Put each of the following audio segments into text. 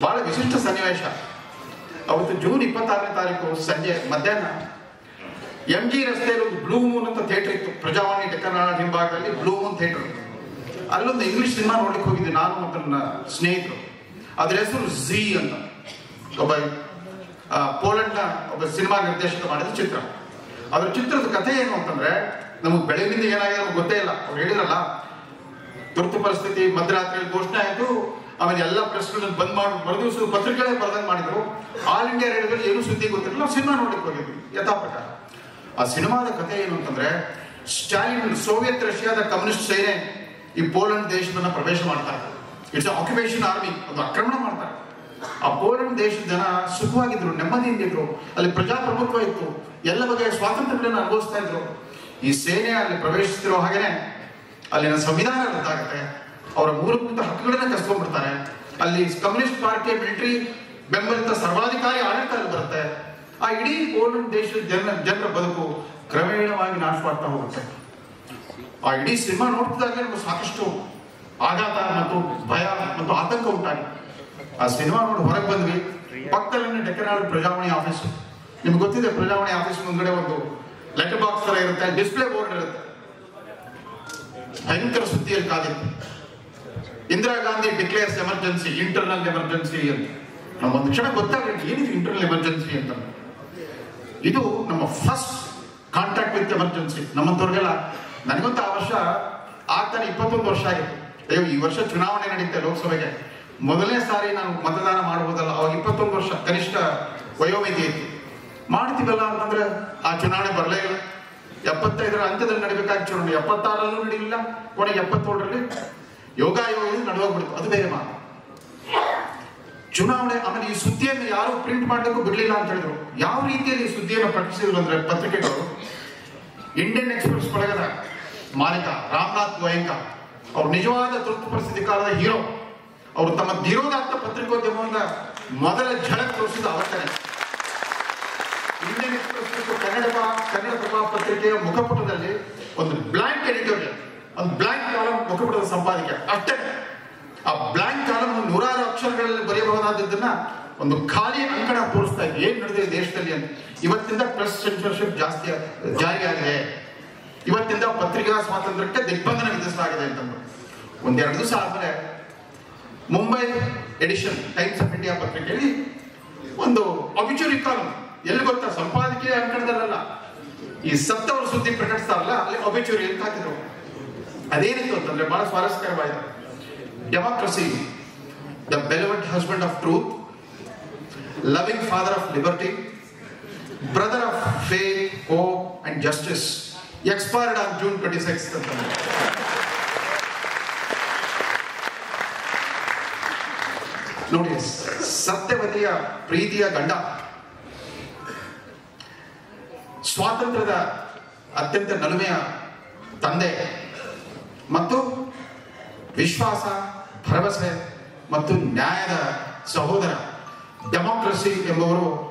ಬಹಳ ವಿಶಿಷ್ಟ ಸನ್ನಿವೇಶ. ಅವತ್ತು ಜೂನ್ 26ನೇ ತಾರೀಕು ಸಂಜೆ ಮಧ್ಯಾಹ್ನ MG ರಸ್ತೆಯಲ್ಲಿ ಒಂದು ಬ್ಲೂ ಮೂನ್ ಅಂತ ಥಿಯೇಟರ್ ಇತ್ತು. ಪ್ರಜಾವಾಣಿ ಡೆಕ್ಕನಾಳ ಹಿಂಭಾಗದಲ್ಲಿ ಬ್ಲೂ ಮೂನ್ ಥಿಯೇಟರ್. ಅಲ್ಲೊಂದು ಇಂಗ್ಲಿಷ್ ಸಿನಿಮಾ ನೋಡ್ಲಿಕ್ಕೆ ಹೋಗಿದ್ದೆ ನಾನು ಮತ್ತು ನನ್ನ ಸ್ನೇಹಿತರು. ಅದ್ರ ಹೆಸರು ಝೀ ಅಂತ, ಒಬ್ಬ ಪೋಲೆಂಡ್ನ ಒಬ್ಬ ಸಿನಿಮಾ ನಿರ್ದೇಶಕ ಮಾಡಿದ ಚಿತ್ರ. ಅದ್ರ ಚಿತ್ರದ ಕಥೆ ಏನು ಅಂತಂದ್ರೆ, ನಮಗೆ ಬೆಳಗಿನಿಂದ ಏನಾಗಿದೆ ನಮ್ಗೆ ಗೊತ್ತೇ ಇಲ್ಲ. ಅವ್ರು ಹೇಳಿದ್ರಲ್ಲ, ತುರ್ತು ಪರಿಸ್ಥಿತಿ ಮಧ್ಯರಾತ್ರಿಯಲ್ಲಿ ಘೋಷಣೆ ಆಯಿತು. ಆಮೇಲೆ ಎಲ್ಲ ಪ್ರೆಸ್ಗಳನ್ನು ಬಂದ್ ಮಾಡಿ ಮರುದಿವಸ ಪತ್ರಿಕೆಗಳೇ ಬರೆದಂಗೆ ಮಾಡಿದ್ರು. ಆಲ್ ಇಂಡಿಯಾ ರೇಡಿಯೋದಲ್ಲಿ ಏನೂ ಸುದ್ದಿ ಗೊತ್ತಿರಲಿಲ್ಲ. ನಾವು ಸಿನಿಮಾ ನೋಡ್ಲಿಕ್ಕೆ ಹೋಗಿದ್ವಿ ಯಥಾ ಪ್ರಕಾರ. ಆ ಸಿನಿಮಾದ ಕಥೆ ಏನು ಅಂತಂದ್ರೆ, ಸ್ಟಾಲಿನ್ ಸೋವಿಯತ್ ರಷ್ಯಾದ ಕಮ್ಯುನಿಸ್ಟ್ ಸೇನೆ ಈ ಪೋಲೆಂಡ್ ದೇಶದನ್ನ ಪ್ರವೇಶ ಮಾಡ್ತಾರೆ. ಇಟ್ಸ್ ಆಕ್ಯುಪೇಷನ್ ಆರ್ಮಿ, ಒಂದು ಆಕ್ರಮಣ ಮಾಡ್ತಾರೆ. ಆ ಪೋಲೆಂಡ್ ದೇಶದ ಜನ ಸುಖವಾಗಿದ್ರು, ನೆಮ್ಮದಿಯಿಂದಿದ್ರು. ಅಲ್ಲಿ ಪ್ರಜಾಪ್ರಭುತ್ವ ಇತ್ತು, ಎಲ್ಲ ಬಗೆಯ ಸ್ವಾತಂತ್ರ್ಯಗಳನ್ನು ಅನುಭವಿಸ್ತಾ ಇದ್ರು. ಈ ಸೇನೆ ಅಲ್ಲಿ ಪ್ರವೇಶಿಸ್ತಿರೋ ಹಾಗೇನೆ ಅಲ್ಲಿನ ಸಂವಿಧಾನ ರದ್ದಾಗುತ್ತೆ. ಅವರ ಮೂಲಭೂತ ಹಕ್ಕುಗಳನ್ನ ಕಸ್ಕೊಂಡ್ಬಿಡ್ತಾರೆ. ಅಲ್ಲಿ ಕಮ್ಯುನಿಸ್ಟ್ ಪಾರ್ಟಿಯ ಮಿಲಿಟರಿ ಬೆಂಬಲಿತ ಸರ್ವಾಧಿಕಾರಿ ಆಡಳಿತ ಅಲ್ಲಿ ಬರುತ್ತೆ. ಆ ಇಡೀ ಪೋಲೆಂಡ್ ದೇಶದ ಜನರ ಬದುಕು ಕ್ರಮೇಣವಾಗಿ ನಾಶವಾಗ್ತಾ ಹೋಗುತ್ತೆ. ಆ ಇಡೀ ಸಿನಿಮಾ ನೋಡ್ತಿದ್ದಾಗೆ ನಮ್ಗೆ ಸಾಕಷ್ಟು ಆಘಾತ ಮತ್ತು ಭಯ ಮತ್ತು ಆತಂಕ ಉಂಟಾಗಿ ಆ ಸಿನಿಮಾ ನೋಡಿ ಹೊರಗೆ ಬಂದ್ವಿ. ಪಕ್ಕದಲ್ಲಿನ ಡೆಕ್ಕನಾಳ ಪ್ರಜಾವಾಣಿ ಆಫೀಸ್, ನಿಮ್ಗೆ ಗೊತ್ತಿದೆ, ಪ್ರಜಾವಾಣಿ ಆಫೀಸ್ ಮುಂದ್ಗಡೆ ಒಂದು ಲೆಟರ್ ಬಾಕ್ಸ್ ತರ ಇರುತ್ತೆ, ಡಿಸ್ಪ್ಲೇ ಬೋರ್ಡ್ ಇರುತ್ತೆ. ಭಯಂಕರ ಸುದ್ದಿಯಲ್ಲಿ ಕಾದಿತ್ತು, Indira Gandhi declares emergency, internal emergency ಅಂತ. ನಮ್ಗೊಂದು ಕ್ಷಣ ಗೊತ್ತಾಗಲಿಲ್ಲ ಏನಿದು ಇಂಟರ್ನಲ್ ಎಮರ್ಜೆನ್ಸಿ ಅಂತ. ಇದು ನಮ್ಮ ಫಸ್ಟ್ ಕಾಂಟ್ಯಾಕ್ಟ್ ವಿತ್ ಎಮರ್ಜೆನ್ಸಿ. ನಮ್ಮಂತವ್ರಿಗೆಲ್ಲ, ನನಗಂತೂ ಆ ವರ್ಷ ಆಗ್ತಾನೆ 21 ವರ್ಷ ಆಗಿತ್ತು. ಅಯ್ಯೋ, ಈ ವರ್ಷ ಚುನಾವಣೆ ನಡೀತೆ ಲೋಕಸಭೆಗೆ, ಮೊದಲನೇ ಸಾರಿ ನಾನು ಮತದಾನ ಮಾಡಬಹುದಲ್ಲ. ಅವಾಗ 21 ವರ್ಷ ಕನಿಷ್ಠ ವಯೋಮಿತಿ ಇತ್ತು. ಮಾಡ್ತೀವಲ್ಲ ಅಂತಂದ್ರೆ ಆ ಚುನಾವಣೆ ಬರಲೇ ಇಲ್ಲ. 75ರ ಅಂತ್ಯದಲ್ಲಿ ನಡೀಬೇಕಾಗಿ ಚುನಾವಣೆ 76ರಲ್ಲೂ ನಡೀಲಿಲ್ಲ, ಕೊನೆಗೆ 77ರಲ್ಲಿ ಯೋಗಾಯೋಗದಲ್ಲಿ ನಡೆದೋಗ್ಬಿಡ್ತು. ಅದು ಬೇರೆ ಮಾತು. ಚುನಾವಣೆ ಆಮೇಲೆ ಈ ಸುದ್ದಿಯನ್ನು ಯಾರು ಪ್ರಿಂಟ್ ಮಾಡಲಿಕ್ಕೂ ಬಿಡ್ಲಿಲ್ಲ ಅಂತ ಹೇಳಿದ್ರು. ಯಾವ ರೀತಿಯಲ್ಲಿ ಈ ಸುದ್ದಿಯನ್ನು ಪ್ರಕಟಿಸಿದ್ರು ಅಂದ್ರೆ, ಪತ್ರಿಕೆಗಳು ಇಂಡಿಯನ್ ಎಕ್ಸ್ಪ್ರೆಸ್ ಬಳಗದ ಮಾಲೀಕ ರಾಮನಾಥ್ ಗೋಯಂಕ, ಅವ್ರು ನಿಜವಾದ ತುರ್ತು ಪರಿಸ್ಥಿತಿ ಕಾಲದ ಹೀರೋ. ಅವರು ತಮ್ಮ ಧೀರೋದಾತ್ತ ಪತ್ರಿಕೋದ್ಯಮವನ್ನ ಮೊದಲ ಝಳಕ್ ತೋರಿಸಿದ ಅವತ್ತನೇ. ಇಂಡಿಯನ್ ಎಕ್ಸ್ಪ್ರೆಸ್ ಮತ್ತು ಕನ್ನಡಪ್ರಭ ಪತ್ರಿಕೆಯ ಮುಖಪುಟದಲ್ಲಿ ಒಂದು ಬ್ಲಾಂಕ್ ಎಡಿಟೋರಿಯಲ್, ಒಂದು ಬ್ಲಾಂಕ್ ಕಾಲಮ್ ಮುಖಪುಟದ ಸಂಪಾದಕೀಯ ಅಷ್ಟೇ. ಆ ಬ್ಲಾಂಕ್ ಕಾಲಮ್ 100 ಅಕ್ಷರಗಳಲ್ಲಿ ಬರೆಯಬಹುದಾದದ್ದನ್ನ ಒಂದು ಖಾಲಿ ಅಂಕಣ ತೋರಿಸ್ತಾ ಇತ್ತು, ಏನ್ ನಡೆದಿದೆ ದೇಶದಲ್ಲಿ ಅಂತ. ಇವತ್ತಿಂದ ಪ್ರೆಸ್ ಸೆನ್ಸರ್ಶಿಪ್ ಜಾರಿಯಾಗಿದೆ, ಇವತ್ತಿಂದ ಪತ್ರಿಕಾ ಸ್ವಾತಂತ್ರ್ಯಕ್ಕೆ ದಿಗ್ಬಂಧನ ವಿಧಿಸಲಾಗಿದೆ ಅಂತಂದ್ರು. ಒಂದೆರಡು ದಿವಸ ಆದ್ಮೇಲೆ Mumbai edition Times of India ಪತ್ರಿಕೆಯಲ್ಲಿ ಒಂದು ಅಬಿಚುರಿ ಕಾಲಮ್, ಎಲ್ಲಿ ಗೊತ್ತಾ, ಸಂಪಾದಕೀಯ ಅಂಕಣದಲ್ಲ, ಈ ಸತ್ತವರ ಸುದ್ದಿ ಪ್ರಕಟಿಸ್ತಾರಲ್ಲ, ಅಲ್ಲಿ ಅಬಿಚುರಿ ಅಂತ ಹಾಕಿದ್ರು. ಅದೇನಿತ್ತು ಅಂತಂದ್ರೆ ಬಹಳ ಸ್ವಾರಸ್ಯಕರವಾಗಿದೆ. Democracy, the beloved husband of truth, loving father of liberty, brother of faith, hope and justice, expired on June 26 ಅಂತ. ನೋಡಿ, ಸತ್ಯವತಿಯ ಪ್ರೀತಿಯ ಗಂಡ, ಸ್ವಾತಂತ್ರ್ಯದ ಅತ್ಯಂತ ನಲುಮೆಯ ತಂದೆ ಮತ್ತು ವಿಶ್ವಾಸ, ಭರವಸೆ ಮತ್ತು ನ್ಯಾಯದ ಸಹೋದರ ಡೆಮಾಕ್ರಸಿ ಎಂಬುವರು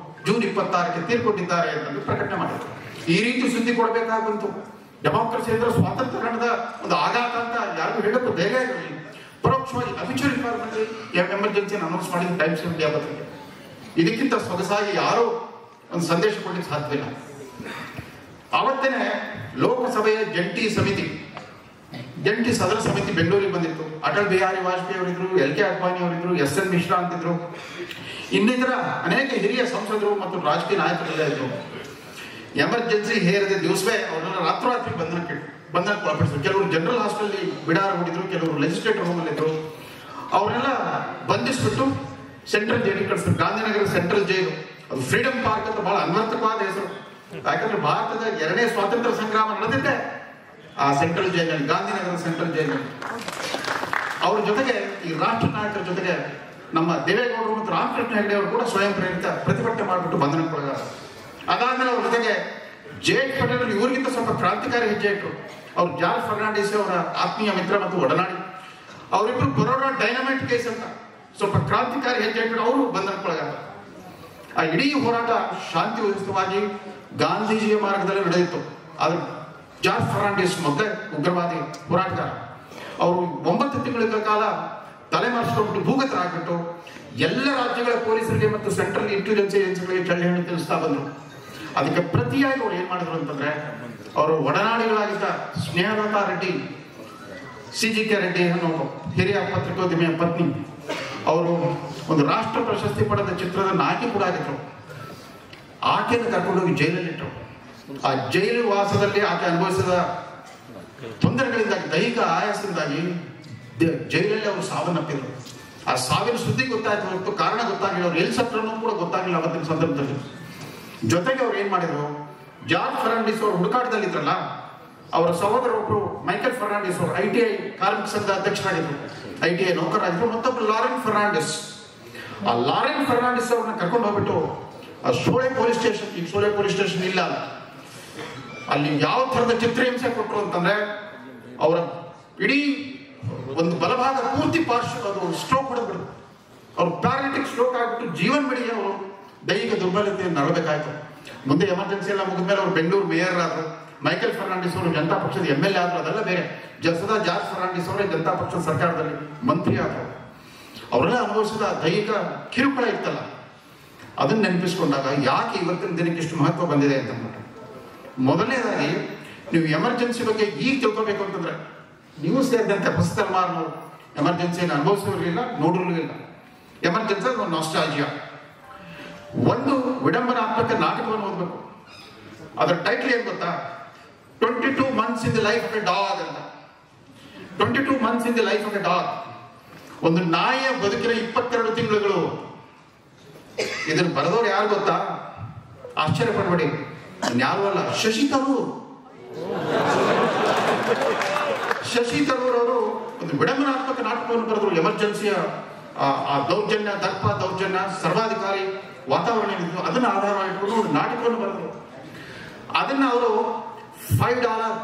June 26ಕ್ಕೆ ತೀರ್ಕೊಂಡಿದ್ದಾರೆ ಎಂದು ಪ್ರಕಟಣೆ ಮಾಡಿದರು. ಈ ರೀತಿ ಸುದ್ದಿ ಕೊಡಬೇಕಾಗುವಂತು. ಡೆಮಾಕ್ರಸಿ ಅಂದ್ರೆ ಸ್ವಾತಂತ್ರ್ಯ ಕಣದ ಒಂದು ಆಘಾತ ಅಂತ ಯಾರಿಗೂ ಹೇಳಕ್ಕೂ ಧೈರ್ಯ ಇರಲಿಲ್ಲ. ಪರೋಕ್ಷವಾಗಿ ಅಬಿಚುರಿ ಕಾಲದಲ್ಲಿ ಎಮರ್ಜೆನ್ಸಿಯನ್ನು ಅನೌನ್ಸ್ ಮಾಡಿದ ಟೈಮ್ಸ್ ಆಫ್ ಇಂಡಿಯಾ ಪತ್ರಿಕೆ. ಇದಕ್ಕಿಂತ ಸೊಗಸಾಗಿ ಯಾರೂ ಒಂದು ಸಂದೇಶ ಕೊಡಲಿಕ್ಕೆ ಸಾಧ್ಯವಿಲ್ಲ. ಆವತ್ತೇನೆ ಲೋಕಸಭೆಯ ಜಂಟಿ ಸದನ ಸಮಿತಿ ಬೆಂಗಳೂರಿಗೆ ಬಂದಿತ್ತು. ಅಟಲ್ ಬಿಹಾರಿ ವಾಜಪೇಯಿ ಅವರಿದ್ರು, LK ಅಡ್ವಾಣಿ ಅವರಿದ್ರು, SN ಮಿಶ್ರಾ ಅಂತಿದ್ರು, ಇನ್ನಿತರ ಅನೇಕ ಹಿರಿಯ ಸಂಸದರು ಮತ್ತು ರಾಜಕೀಯ ನಾಯಕರೆಲ್ಲ ಇದ್ರು. ಎಮರ್ಜೆನ್ಸಿ ಹೇರಿದ ದಿವಸವೇ ಅವರನ್ನ ರಾತ್ರೋರಾತ್ರಿ ಬಂಧನಕ್ಕೆ ಒಳಪಡಿಸಿದ್ರು. ಕೆಲವರು ಜನರಲ್ ಹಾಸ್ಟೆಲ್ ಬಿಡಾರ ಹೂಡಿದ್ರು, ಕೆಲವರು ಲೆಜಿಸ್ಲೇಟರ್ ಹೋಮಲ್ಲಿ ಇದ್ರು. ಅವರೆಲ್ಲ ಬಂಧಿಸ್ಬಿಟ್ಟು ಸೆಂಟ್ರಲ್ ಜೈಲಿಗೆ ಕಳಿಸಿದ್ರು. ಗಾಂಧಿನಗರ ಸೆಂಟ್ರಲ್ ಜೈಲು, ಅದು ಫ್ರೀಡಮ್ ಪಾರ್ಕ್ ಅಂತ ಬಹಳ ಅನ್ವರ್ಥಕವಾದ ಹೆಸರು. ಯಾಕಂದ್ರೆ ಭಾರತದ 2ನೇ ಸ್ವಾತಂತ್ರ್ಯ ಸಂಗ್ರಾಮ ನಡೆದಿದ್ದೆ ಆ ಸೆಂಟ್ರಲ್ ಜೈಲಿನಲ್ಲಿ, ಗಾಂಧಿನಗರ ಸೆಂಟ್ರಲ್ ಜೈಲಿನಲ್ಲಿ. ಅವ್ರ ಜೊತೆಗೆ ಈ ರಾಷ್ಟ್ರ ನಾಯಕರ ಜೊತೆಗೆ ನಮ್ಮ ದೇವೇಗೌಡರು ಮತ್ತು ರಾಮಕೃಷ್ಣ ಹೆಗಡೆ ಅವರು ಕೂಡ ಸ್ವಯಂ ಪ್ರೇರಿತ ಪ್ರತಿಭಟನೆ ಮಾಡಿಬಿಟ್ಟು ಬಂಧನಕ್ಕೊಳಗಾದ. ಅದಾದ್ಮೇಲೆ ಅವ್ರ ಜೊತೆಗೆ JH ಪಟೇಲ್ ಇವರಿಗಿಂತ ಸ್ವಲ್ಪ ಕ್ರಾಂತಿಕಾರಿ ಹೆಜ್ಜೆ ಇಟ್ಟರು. ಅವ್ರು ಜಾರ್ಜ್ ಫರ್ನಾಂಡಿಸ್ ಅವರ ಆತ್ಮೀಯ ಮಿತ್ರ ಮತ್ತು ಒಡನಾಡಿ. ಅವರಿಬ್ಬರು ಬರೋಡಾ ಡೈನಮೈಟ್ ಕೇಸ್ ಅಂತ ಸ್ವಲ್ಪ ಕ್ರಾಂತಿಕಾರಿ ಹೆಜ್ಜೆ ಇಟ್ಟು ಅವರು ಬಂಧನಕ್ಕೊಳಗಾದ. ಆ ಇಡೀ ಹೋರಾಟ ಶಾಂತಿಯುತವಾಗಿ ಗಾಂಧೀಜಿಯ ಮಾರ್ಗದಲ್ಲಿ ನಡೆದಿತ್ತು. ಆದ್ರೆ ಜಾರ್ಜ್ ಫರ್ನಾಂಡಿಸ್ ಮೊದಲೇ ಉಗ್ರವಾದಿ ಹೋರಾಟಗಾರ. ಅವರು 9 ತಿಂಗಳ ಕಾಲ ತಲೆಮರೆಸಿಕೊಂಡು ಭೂಗತರಾಗ್ಬಿಟ್ಟು ಎಲ್ಲ ರಾಜ್ಯಗಳ ಪೊಲೀಸರಿಗೆ ಮತ್ತು ಸೆಂಟ್ರಲ್ ಇಂಟೆಲಿಜೆನ್ಸ್ ಏಜೆನ್ಸಿಗಳಿಗೆ ಚಳ್ಳೆಹಣ್ಣು ತಿಳಿಸ್ತಾ ಬಂದರು. ಅದಕ್ಕೆ ಪ್ರತಿಯಾಗಿ ಅವ್ರು ಏನ್ ಮಾಡಿದ್ರು ಅಂತಂದ್ರೆ, ಅವರು ಒಡನಾಡಿಗಳಾಗಿದ್ದ ಸ್ನೇಹಲತಾ ರೆಡ್ಡಿ, CGK ರೆಡ್ಡಿ ಅನ್ನೋ ಹಿರಿಯ ಪತ್ರಿಕೋದ್ಯಮಿಯ ಪತ್ನಿ, ಅವರು ಒಂದು ರಾಷ್ಟ್ರ ಪ್ರಶಸ್ತಿ ಪಡೆದ ಚಿತ್ರದ ನಾಯಕಿ ಕೂಡ ಆಗಿದ್ರು. ಆಕೆಯನ್ನು ಕರ್ಕೊಂಡೋಗಿ ಜೈಲಲ್ಲಿಟ್ಟರು. ಆ ಜೈಲು ವಾಸದಲ್ಲಿ ಆಕೆ ಅನುಭವಿಸಿದ ತೊಂದರೆಗಳಿಂದಾಗಿ, ದೈಹಿಕ ಆಯಾಸದಿಂದಾಗಿ ಜೈಲಲ್ಲಿ ಅವರು ಸಾವನ್ನಪ್ಪಿದ್ರು. ಆ ಸಾವಿನ ಸುದ್ದಿ ಗೊತ್ತಾಯ್ತು ಹೊರತು ಕಾರಣ ಗೊತ್ತಾಗಿಲ್ಲ. ಅವ್ರು ಎಲ್ಲಿ ಸತ್ರನೂ ಕೂಡ ಗೊತ್ತಾಗಿಲ್ಲ ಅವತ್ತಿನ ಸಂದರ್ಭದಲ್ಲಿ. ಜೊತೆಗೆ ಅವ್ರು ಏನ್ ಮಾಡಿದ್ರು, ಜಾರ್ಜ್ ಫರ್ನಾಂಡಿಸ್ ಅವರು ಹುಡುಕಾಟದಲ್ಲಿದ್ರಲ್ಲ, ಅವರ ಸಹೋದರ ಒಬ್ರು ಮೈಕಲ್ ಫರ್ನಾಂಡಿಸ್ ಅವರು ITI ಕಾರ್ಮಿಕ ಸಂಘದ ಅಧ್ಯಕ್ಷರಾಗಿದ್ರು, ITI ನೌಕರಾಗಿದ್ರು. ಮತ್ತೊಬ್ರು ಲಾರೆನ್ ಫರ್ನಾಂಡಿಸ್. ಆ ಲಾರೆನ್ ಫರ್ನಾಂಡಿಸ್ ಅವ್ರನ್ನ ಕರ್ಕೊಂಡು ಹೋಗ್ಬಿಟ್ಟು ಆ ಶೋಳೆ ಪೊಲೀಸ್ ಸ್ಟೇಷನ್, ಈಗ ಶೋಳೆ ಪೊಲೀಸ್ ಸ್ಟೇಷನ್ ಇಲ್ಲ, ಅಲ್ಲಿ ಯಾವ ಥರದ ಚಿತ್ರಹಿಂಸೆ ಕೊಟ್ಟರು ಅಂತಂದ್ರೆ, ಅವರ ಇಡೀ ಒಂದು ಬಲಭಾಗ ಪೂರ್ತಿ ಪಾರ್ಶ್ವ ಅದು ಸ್ಟ್ರೋಕ್ ಹೊಡೆದ್ಬಿಡು. ಅವ್ರು ಪ್ಯಾರಾಲಿಟಿಕ್ ಸ್ಟ್ರೋಕ್ ಆಗ್ಬಿಟ್ಟು ಜೀವನ ಬಿಡಿ ಅವರು ದೈಹಿಕ ದುರ್ಬಲತೆಯನ್ನು ನಡಬೇಕಾಯ್ತು. ಮುಂದೆ ಎಮರ್ಜೆನ್ಸಿ ಎಲ್ಲ ಮುಗಿದ್ಮೇಲೆ ಅವರು ಬೆಂಗಳೂರು ಮೇಯರ್ ಆದ್ರು. ಮೈಕಲ್ ಫರ್ನಾಂಡಿಸ್ ಅವರು ಜನತಾ ಪಕ್ಷದ MLA ಆದ್ರು. ಅದೆಲ್ಲ ಬೇರೆ. ಸದಾ ಜಾರ್ಜ್ ಫರ್ನಾಂಡಿಸ್ ಅವರೇ ಜನತಾ ಪಕ್ಷದ ಸರ್ಕಾರದಲ್ಲಿ ಮಂತ್ರಿ ಆದ್ರು. ಅವರೆಲ್ಲ ಅನುಭವಿಸಿದ ದೈಹಿಕ ಕಿರುಕುಳ ಇತ್ತಲ್ಲ, ಅದನ್ನ ನೆನಪಿಸ್ಕೊಂಡಾಗ ಯಾಕೆ ಇವತ್ತಿನ ದಿನಕ್ಕೆ ಇಷ್ಟು ಮಹತ್ವ ಬಂದಿದೆ ಅಂತ ಅಂದ್ಬಿಟ್ಟು, ಮೊದಲನೇದಾಗಿ ನೀವು ಎಮರ್ಜೆನ್ಸಿ ಬಗ್ಗೆ ಈಗ ತಿಳ್ಕೋಬೇಕು ಅಂತಂದ್ರೆ, ನೀವು ಸೇರಿದಂತೆ ಹೊಸ ತಲೆಮಾರಿನವರು ಎಮರ್ಜೆನ್ಸಿಯನ್ನು ಅನುಭವಿಸಿರಲಿಲ್ಲ, ನೋಡಿರಲಿಲ್ಲ. ಎಮರ್ಜೆನ್ಸಿ ಒಂದು ನಾಸ್ಟಾಲ್ಜಿಯಾ. ಒಂದು ವಿಡಂಬನಾತ್ಮಕ ನಾಟಕವನ್ನು ಓದಬೇಕು. ಅದರ ಟೈಟ್ಲ್ ಏನ್ ಗೊತ್ತಾ? 22 months in the life of a dog ಅಂತ. 22 months in the life of a dog. ಒಂದು ನಾಯಿಯ ಬದುಕಿನ 22 ತಿಂಗಳುಗಳು. ಇದನ್ನು ಬರೆದವ್ರು ಯಾರು ಗೊತ್ತಾ? ಆಶ್ಚರ್ಯ ಪಡಬೇಡಿ, ಯಾರು ಅಲ್ಲ, ಶಶಿ ತರೂರ್. ಶಶಿ ತರೂರ್ ಅವರು ಒಂದು ವಿಡಂಬನಾತ್ಮಕ ನಾಟಕವನ್ನು ಬರೆದ್ರು. ಎಮರ್ಜೆನ್ಸಿಯ ಆ ದೌರ್ಜನ್ಯ, ದರ್ಪ ದೌರ್ಜನ್ಯ, ಸರ್ವಾಧಿಕಾರಿ ವಾತಾವರಣ ಏನಿತ್ತು ಅದನ್ನ ಆಧಾರವಾಗಿಟ್ಕೊಂಡು ಒಂದು ನಾಟಕವನ್ನು ಬರೆದ್ರು. ಅದನ್ನ ಅವರು $5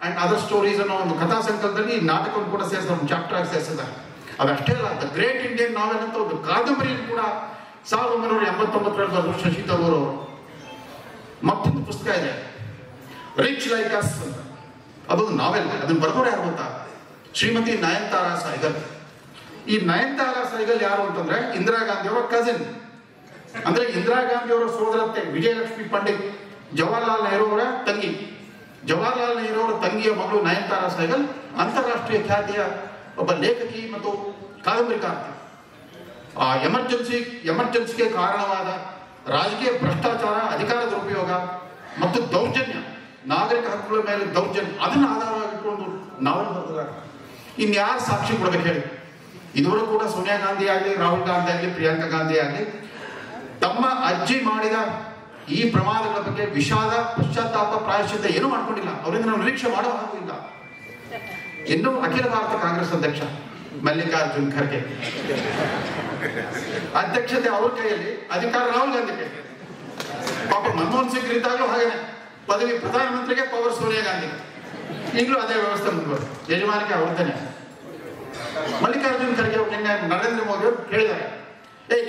ಅಂಡ್ ಅದರ್ ಸ್ಟೋರೀಸ್ ಅನ್ನೋ ಒಂದು ಕಥಾ ಸಂಕಲನದಲ್ಲಿ ನಾಟಕವನ್ನು ಕೂಡ ಸೇರಿಸಿದ, ಒಂದು ಚಾಪ್ಟರ್ ಆಗಿ ಸೇರಿಸಿದ್ದಾರೆ. ಅದಷ್ಟೇ ಅಲ್ಲ, ದ ಗ್ರೇಟ್ ಇಂಡಿಯನ್ ನಾವೆಲ್ ಅಂತ ಒಂದು ಕಾದಂಬರಿಯನ್ನು ಕೂಡ 1989ರಲ್ಲಿ ಬರೆದ್ರು ಶಶಿ ತರೂರ್ ಅವರು. ಮತ್ತೊಂದು ಪುಸ್ತಕ ಇದೆ, ರಿಚ್ ಲೈಕ್ ಅಸ್ ಅಂತ. ಅದೊಂದು ನಾವೆಲ್. ಅದನ್ನು ಬರೆದವರು ಯಾರು ಗೊತ್ತಾ? ಶ್ರೀಮತಿ ನಯನತಾರಾ ಸೈಗಲ್. ಈ ನಯನತಾರಾ ಸೈಗಲ್ ಯಾರು ಅಂತಂದ್ರೆ ಇಂದಿರಾ ಗಾಂಧಿ ಅವರ ಕಸಿನ್. ಅಂದ್ರೆ ಇಂದಿರಾ ಗಾಂಧಿ ಅವರ ಸೋದರತ್ತೆ ವಿಜಯಲಕ್ಷ್ಮಿ ಪಂಡಿತ್, ಜವಾಹರ್ಲಾಲ್ ನೆಹರು ಅವರ ತಂಗಿ. ಜವಾಹರ್ಲಾಲ್ ನೆಹರು ಅವರ ತಂಗಿಯ ಮಗಳು ನಯನತಾರಾ ಸೈಗಲ್ ಅಂತಾರಾಷ್ಟ್ರೀಯ ಖ್ಯಾತಿಯ ಒಬ್ಬ ಲೇಖಕಿ ಮತ್ತು ಕಾದಂಬರಿಕಾರ್ತಿ. ಆ ಎಮರ್ಜೆನ್ಸಿಗೆ ಕಾರಣವಾದ ರಾಜಕೀಯ ಭ್ರಷ್ಟಾಚಾರ, ಅಧಿಕಾರ ದುರುಪಯೋಗ ಮತ್ತು ದೌರ್ಜನ್ಯ, ನಾಗರಿಕ ಹಕ್ಕುಗಳ ಮೇಲೆ ದೌರ್ಜನ್ಯ, ಅದನ್ನು ಆಧಾರವಾಗಿಟ್ಕೊಂಡು ನಾವೆಲ್ಲ ಬರೆದಿದ್ದಾರೆ. ಇನ್ಯಾರು ಸಾಕ್ಷಿ ಕೊಡಬೇಕು ಹೇಳಿ? ಇದುವರೆಗೂ ಕೂಡ ಸೋನಿಯಾ ಗಾಂಧಿ ಆಗಲಿ, ರಾಹುಲ್ ಗಾಂಧಿ ಆಗಲಿ, ಪ್ರಿಯಾಂಕಾ ಗಾಂಧಿ ಆಗಲಿ ತಮ್ಮ ಅಜ್ಜಿ ಮಾಡಿದ ಈ ಪ್ರಮಾದಗಳ ಬಗ್ಗೆ ವಿಷಾದ, ಪಶ್ಚಾತ್ತಾಪ, ಪ್ರಾಯಶ್ಚಿತ್ತ ಏನೂ ಮಾಡ್ಕೊಂಡಿಲ್ಲ. ಅವರಿಂದ ನಾವು ನಿರೀಕ್ಷೆ ಮಾಡೋ ಹಾಗೂ ಇಲ್ಲ. ಇನ್ನು ಅಖಿಲ ಭಾರತ ಕಾಂಗ್ರೆಸ್ ಅಧ್ಯಕ್ಷ ಮಲ್ಲಿಕಾರ್ಜುನ್ ಖರ್ಗೆ, ಅಧ್ಯಕ್ಷತೆ ಅವ್ರ ಕೈಯಲ್ಲಿ, ಅಧಿಕಾರ ರಾಹುಲ್ ಗಾಂಧಿ ಕೈ. ಪಾಪ ಮನಮೋಹನ್ ಸಿಂಗ್ ಇದ್ದಾಗಲೂ ಹಾಗೇನೆ ಪದವಿ ಪ್ರಧಾನಮಂತ್ರಿಗೆ ಪವರ್ ಸೋನಿಯಾ ಗಾಂಧಿ. ಈಗಲೂ ಅದೇ ವ್ಯವಸ್ಥೆ ಮುಂದುವರೆದು ಯಜಮಾನಿಕೆ ಅವ್ರದ್ದೇನೆ. ಮಲ್ಲಿಕಾರ್ಜುನ್ ಖರ್ಗೆ ಅವರು ನಿನ್ನೆ ನರೇಂದ್ರ ಮೋದಿ ಅವರು ಹೇಳಿದ್ದಾರೆ,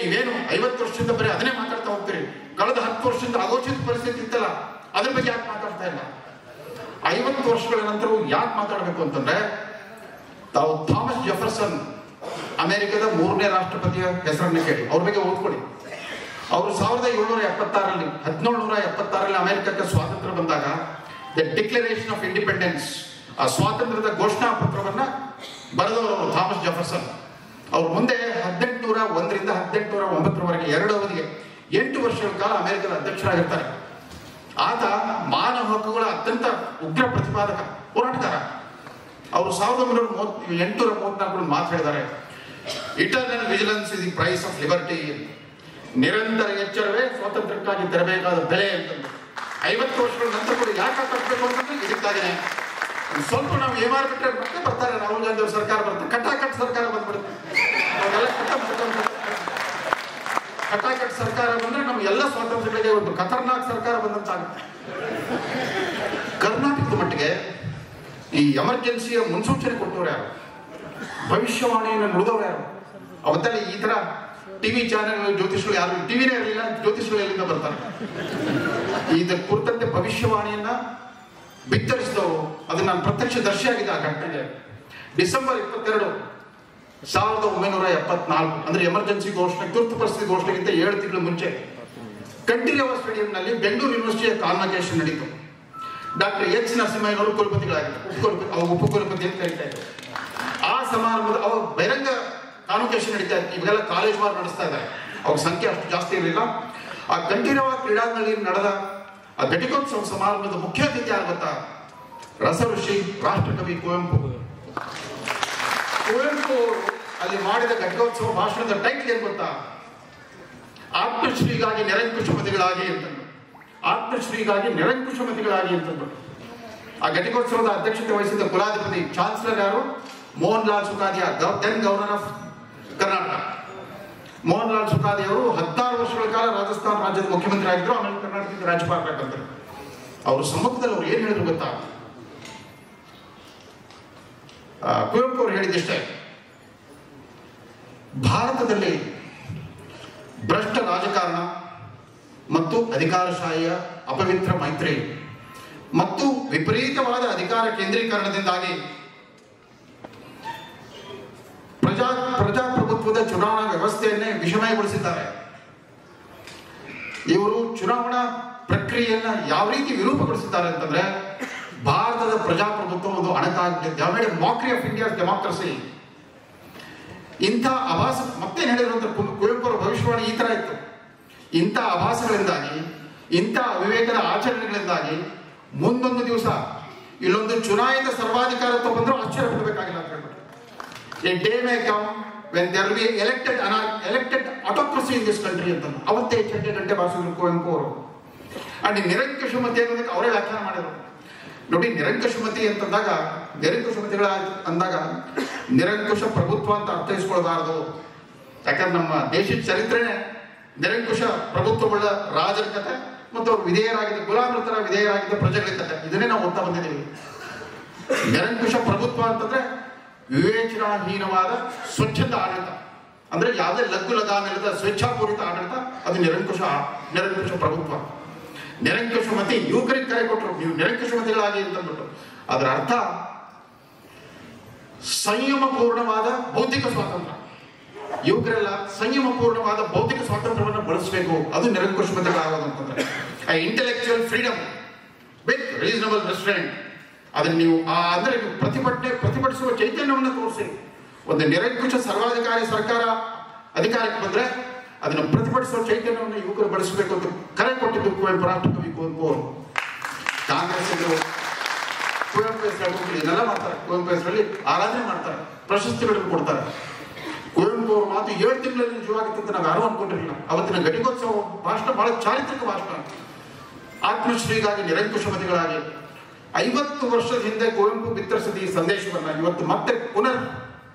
ನೀವೇನು 50 ವರ್ಷದಿಂದ ಬರೀ ಅದನ್ನೇ ಮಾತಾಡ್ತಾ ಹೋಗ್ತೀರಿ, ಕಳೆದ 10 ವರ್ಷದಿಂದ ಅಗೋಚಿತ ಪರಿಸ್ಥಿತಿ ಇತ್ತಲ್ಲ ಅದ್ರ ಬಗ್ಗೆ ಯಾಕೆ ಮಾತಾಡ್ತಾ ಇಲ್ಲ? 50 ವರ್ಷಗಳ ನಂತರ ಯಾಕೆ ಮಾತಾಡಬೇಕು ಅಂತಂದ್ರೆ, ತಾವು ಥಾಮಸ್ ಜೆಫರ್ಸನ್ ಅಮೆರಿಕದ 3ನೇ ರಾಷ್ಟ್ರಪತಿಯ ಹೆಸರನ್ನು ಕೇಳಿ, ಅವ್ರ ಬಗ್ಗೆ ಓದ್ಕೊಳ್ಳಿ. ಅವರು 1776ರಲ್ಲಿ ಅಮೆರಿಕಕ್ಕೆ ಸ್ವಾತಂತ್ರ್ಯ ಬಂದಾಗ ದ ಡಿಕ್ಲರೇಷನ್ ಆಫ್ ಇಂಡಿಪೆಂಡೆನ್ಸ್, ಆ ಸ್ವಾತಂತ್ರ್ಯದ ಘೋಷಣಾ ಪತ್ರವನ್ನ ಬರೆದವರು ಥಾಮಸ್ ಜೆಫರ್ಸನ್. ಅವ್ರು ಮುಂದೆ 1801ರಿಂದ 1809ರವರೆಗೆ 2 ಅವಧಿಗೆ 8 ವರ್ಷಗಳ ಕಾಲ ಅಮೆರಿಕದ ಅಧ್ಯಕ್ಷರಾಗಿರ್ತಾರೆ. ಆತ ಮಾನವ ಹಕ್ಕುಗಳ ಅತ್ಯಂತ ಉಗ್ರ ಪ್ರತಿಪಾದಕ, ಹೋರಾಟಗಾರ. ಅವರು 1834 ಮಾತು ಹೇಳಿದ್ದಾರೆ, eternal vigilance is the price of liberty. ನಿರಂತರ ಎಚ್ಚರವೇ ಸ್ವಾತಂತ್ರ್ಯಕ್ಕಾಗಿ ತೆರಬೇಕಾದ ಬೆಲೆ ಅಂತಂದು. 50 ವರ್ಷಗಳ ನಂತರ ಕೂಡ ಯಾಕೆ ಕಟ್ಟಬೇಕು ಅಂತಂದ್ರೆ ಇದಕ್ಕಾಗಿದೆ. ಸ್ವಲ್ಪ ನಾವು ಏಮಾರ್ಬಿಟ್ರೆ ಮತ್ತೆ ಬರ್ತಾರೆ ರಾಹುಲ್ ಗಾಂಧಿ ಅವ್ರ ಸರ್ಕಾರ ಬರುತ್ತೆ, ಕಟ್ಟಾಕಟ್ ಸರ್ಕಾರ ಬಂದ್ಬಿಡುತ್ತೆ. ಅವೆಲ್ಲ ಕಟ್ಟಾಕಟ್ ಸರ್ಕಾರ ಬಂದ್ರೆ ನಮ್ಗೆ ಎಲ್ಲ ಸ್ವಾತಂತ್ರ್ಯಗಳಿಗೆ ಒಂದು ಖತರ್ನಾಕ್ ಸರ್ಕಾರ ಬಂದಂತಾಗುತ್ತೆ. ಕರ್ನಾಟಕದ ಮಟ್ಟಿಗೆ ಈ ಎಮರ್ಜೆನ್ಸಿಯ ಮುನ್ಸೂಚನೆ ಕೊಟ್ಟವ್ರು ಯಾರು? ಭವಿಷ್ಯವಾಣಿಯನ್ನು ನುಡಿದವ್ರು ಯಾರು? ಅವತ್ತೆಲ್ಲ ಈ ತರ ಟಿವಿ ಚಾನೆಲ್ ಜ್ಯೋತಿಷಗಳು ಯಾರು ಟಿವಿನೇ ಇರಲಿಲ್ಲ, ಜ್ಯೋತಿಷಗಳು ಎಲ್ಲಿಂದ ಬರ್ತಾರೆ? ಇದರ ಕುರಿತಂತೆ ಭವಿಷ್ಯವಾಣಿಯನ್ನ ಬಿತ್ತರಿಸಿದವರು, ಅದನ್ನ ನಾನು ಪ್ರತ್ಯಕ್ಷ ದರ್ಶಿಯಾಗಿದ್ದ ಆ ಘಟನೆಗೆ. ಡಿಸೆಂಬರ್ 22 1974 ಅಂದ್ರೆ ಎಮರ್ಜೆನ್ಸಿ ಘೋಷಣೆ, ತುರ್ತು ಪರಿಸ್ಥಿತಿ ಘೋಷಣೆಗಿಂತ 7 ತಿಂಗಳು ಮುಂಚೆ ಕಂಠೀರವ ಸ್ಟೇಡಿಯಂನಲ್ಲಿ ಬೆಂಗಳೂರು ಯೂನಿವರ್ಸಿಟಿಯ ಕಾನ್ವಕೇಶನ್ ನಡೀತು. ಡಾಕ್ಟರ್ ಎಚ್ ನರಸಿಂಹಯ್ಯನವರು ಕುಲಪತಿಗಳಾಗಿದ್ದರು, ಉಪಕುಲಪತಿ ಅಂತ ಹೇಳ್ತಾ ಇದ್ರು. ಆ ಸಮಾರಂಭದ ಅವ್ರ ಬಹಿರಂಗ ಕಾನ್ವಕೇಶನ್ ನಡೀತಾ ಇತ್ತು. ಇವಾಗೆಲ್ಲ ಕಾಲೇಜ್ ವಾರ್ ನಡೆಸ್ತಾ ಇದ್ದಾರೆ, ಅವ್ರ ಸಂಖ್ಯೆ ಅಷ್ಟು ಜಾಸ್ತಿ ಇರಲಿಲ್ಲ. ಆ ಕಂಠೀರವ ಕ್ರೀಡಾಂಗಣದಲ್ಲಿ ನಡೆದ ಆ ಘಟಿಕೋತ್ಸವ ಸಮಾರಂಭದ ಮುಖ್ಯ ಅತಿಥಿ ಯಾರು ಗೊತ್ತಾ? ರಸಋಷಿ ರಾಷ್ಟ್ರಕವಿ ಕುವೆಂಪು. ಕುವೆಂಪು ಅಲ್ಲಿ ಮಾಡಿದ ಘಟಿಕೋತ್ಸವ ಭಾಷಣದ ಟೈಟ್ಲ್ ಏನ್ ಗೊತ್ತಾ? ಆತ್ಮಶ್ರೀಗಾಗಿ ನಿರಂಕುಶಮತಿಗಳಾಗಿ ಅಂತಂದ್ರು. ಆತ್ಮಶ್ರೀಗಾಗಿ ನಿರಂಕುಶಮತಿಗಳಾಗಿ ಅಂತಂದ್ರು. ಆ ಘಟಿಕೋತ್ಸವದ ಅಧ್ಯಕ್ಷತೆ ವಹಿಸಿದ ಕುಲಾಧಿಪತಿ ಚಾನ್ಸಲರ್ ಯಾರು? Mohan Lal Sukhadia, then governor of Karnataka. Mohan Lal Sukhadia ಅವರು 16 ವರ್ಷಗಳ ಕಾಲ ರಾಜಸ್ಥಾನ ರಾಜ್ಯದ ಮುಖ್ಯಮಂತ್ರಿ ಆಗಿದ್ರು, ಆಮೇಲೆ ಕರ್ನಾಟಕದ ರಾಜ್ಯಪಾಲರಾಗಿದ್ದರು. ಅವರು ಸಮ್ಮುಖದಲ್ಲಿ ಅವ್ರು ಏನ್ ಹೇಳಿದ್ರು ಗೊತ್ತಾ? ಕುವೆಂಪು ಅವರು ಹೇಳಿದಿಷ್ಟೇ, ಭಾರತದಲ್ಲಿ ಭ್ರಷ್ಟ ರಾಜಕಾರಣ ಮತ್ತು ಅಧಿಕಾರಶಾಹಿಯ ಅಪವಿತ್ರ ಮೈತ್ರಿ ಮತ್ತು ವಿಪರೀತವಾದ ಅಧಿಕಾರ ಕೇಂದ್ರೀಕರಣದಿಂದಾಗಿ ಪ್ರಜಾಪ್ರಭುತ್ವದ ಚುನಾವಣಾ ವ್ಯವಸ್ಥೆಯನ್ನೇ ವಿಷಮಯಗೊಳಿಸಿದ್ದಾರೆ. ಇವರು ಚುನಾವಣಾ ಪ್ರಕ್ರಿಯೆಯನ್ನ ಯಾವ ರೀತಿ ವಿರೂಪಗೊಳಿಸಿದ್ದಾರೆ ಅಂತಂದ್ರೆ, ಭಾರತದ ಪ್ರಜಾಪ್ರಭುತ್ವ ಒಂದು ಅಣಕಾಗಿದೆ. ಮಾಕ್ರಿ ಆಫ್ ಇಂಡಿಯಾಸ್ ಡೆಮಾಕ್ರಸಿ. ಇಂಥ ಆಭಾಸ, ಮತ್ತೆ ಹೇಳಿದ್ರು ಅಂತ ಕುವೆಂಪು ಅವರ ಭವಿಷ್ಯವಾಣಿ ಈ ತರ ಇತ್ತು. ಇಂಥ ಆಭಾಸಗಳಿಂದಾಗಿ, ಇಂಥ ಅವಿವೇಕದ ಆಚರಣೆಗಳಿಂದಾಗಿ ಮುಂದೊಂದು ದಿವಸ ಇಲ್ಲೊಂದು ಚುನಾಯಿತ ಸರ್ವಾಧಿಕಾರತ್ವ ಬಂದರೂ ಆಶ್ಚರ್ಯ ಪಡಬೇಕಾಗಿಲ್ಲ ಅಂತ ಹೇಳ್ಬಿಟ್ಟು. A day may come when there will be elected autocracy in this country ಅಂತ ಅವತ್ತೇ ಗಂಟೆ ಭಾಷೆಗಳು ಕುವೆಂಪು ಅವರು. ಅಂಡ್ ನಿರಂಕುಶಮತಿ ಅನ್ನೋದಕ್ಕೆ ಅವರೇ ವ್ಯಾಖ್ಯಾನ ಮಾಡಿದರು. ನೋಡಿ, ನಿರಂಕುಶಮತಿ ಅಂತಂದಾಗ, ನಿರಂಕುಶಮತಿಗಳ ಅಂದಾಗ ನಿರಂಕುಶ ಪ್ರಭುತ್ವ ಅಂತ ಅರ್ಥೈಸ್ಕೊಳ್ಬಾರದು. ಯಾಕಂದ್ರೆ ನಮ್ಮ ದೇಶದ ಚರಿತ್ರೆನೇ ನಿರಂಕುಶ ಪ್ರಭುತ್ವವುಳ್ಳ ರಾಜರ ಕಥೆ ಮತ್ತು ಅವರು ವಿಧೇಯರಾಗಿದ್ದ ಗುಲಾಮರ ತರ ವಿಧೇಯರಾಗಿದ್ದ ಪ್ರಜೆಗಳ ಕಥೆ. ಇದನ್ನೇ ನಾವು ಓದ್ತಾ ಬಂದಿದ್ದೀವಿ. ನಿರಂಕುಶ ಪ್ರಭುತ್ವ ಅಂತಂದ್ರೆ ವಿವೇಚನಾಹೀನವಾದ ಸ್ವಚ್ಛಂದ ಆಡಳಿತ, ಅಂದ್ರೆ ಯಾವುದೇ ಲಗ್ಗು ಲಗಾಮಿಲ್ಲದ ಸ್ವೇಚ್ಛಾಪೂರಿತ ಆಡಳಿತ, ಅದು ನಿರಂಕುಶ ಪ್ರಭುತ್ವ. ನಿರಂಕುಶಮತಿ ಯುವಕರಿಗೆ ಕರೆ ಕೊಟ್ಟರು, ನೀವು ನಿರಂಕುಶಮತಿಗಳಾಗಿ ಅಂತಂದ್ಬಿಟ್ಟು. ಅದರ ಅರ್ಥ ಸಂಯಮಪೂರ್ಣವಾದ ಬೌದ್ಧಿಕ ಸ್ವಾತಂತ್ರ್ಯ. ಯುವಕರೆಲ್ಲ ಸಂಯಮಪೂರ್ಣವಾದ ಬೌದ್ಧಿಕ ಸ್ವಾತಂತ್ರ್ಯವನ್ನು ಬಳಸಬೇಕು, ಅದು ನಿರಂಕುಶಮತಿಗಳಾಗೋದು ಅಂತಂದ್ರೆ. Intellectual freedom with reasonable restraint. ಅದನ್ನು ನೀವು ಅಂದ್ರೆ ಪ್ರತಿಭಟಿಸುವ ಚೈತನ್ಯವನ್ನು ತೋರಿಸಿ. ಒಂದು ನಿರಂಕುಶ ಸರ್ವಾಧಿಕಾರಿ ಸರ್ಕಾರ ಅಧಿಕಾರಕ್ಕೆ ಬಂದ್ರೆ ಅದನ್ನು ಪ್ರತಿಭಟಿಸುವ ಚೈತನ್ಯವನ್ನು ಯುವಕರು ಬಳಸಬೇಕು ಅಂತ ಕರೆ ಕೊಟ್ಟಿದ್ದು ಕುವೆಂಪು, ರಾಷ್ಟ್ರಕವಿ ಕುವೆಂಪು ಅವರು. ಕಾಂಗ್ರೆಸ್ ಕುವೆಂಪು ಹೆಸರು ಇದೆಲ್ಲ ಮಾಡ್ತಾರೆ. ಕುವೆಂಪು ಹೆಸರಲ್ಲಿ ಆರಾಧನೆ ಮಾಡ್ತಾರೆ, ಪ್ರಶಸ್ತಿಗಳನ್ನು ಕೊಡ್ತಾರೆ. ಕುವೆಂಪು ಅವ್ರ ಮಾತು 7 ತಿಂಗಳಲ್ಲಿ ನಿಜವಾಗಿತ್ತು ಅಂತ ನಾವು ಯಾರು ಅನ್ಕೊಂಡಿರಲಿಲ್ಲ. ಅವತ್ತಿನ ಘಟಿಕೋತ್ಸವ ಭಾಷಣ ಬಹಳ ಚಾರಿತ್ರಿಕ ಭಾಷಣ. ಆತ್ಮಶ್ರೀಗಾಗಿ ನಿರಂಕುಶಮತಿಗಳಾಗಿ 50 ವರ್ಷದ ಹಿಂದೆ ಕುವೆಂಪು ಬಿತ್ತರಿಸಿದ ಈ ಸಂದೇಶವನ್ನ ಇವತ್ತು ಮತ್ತೆ ಪುನರ್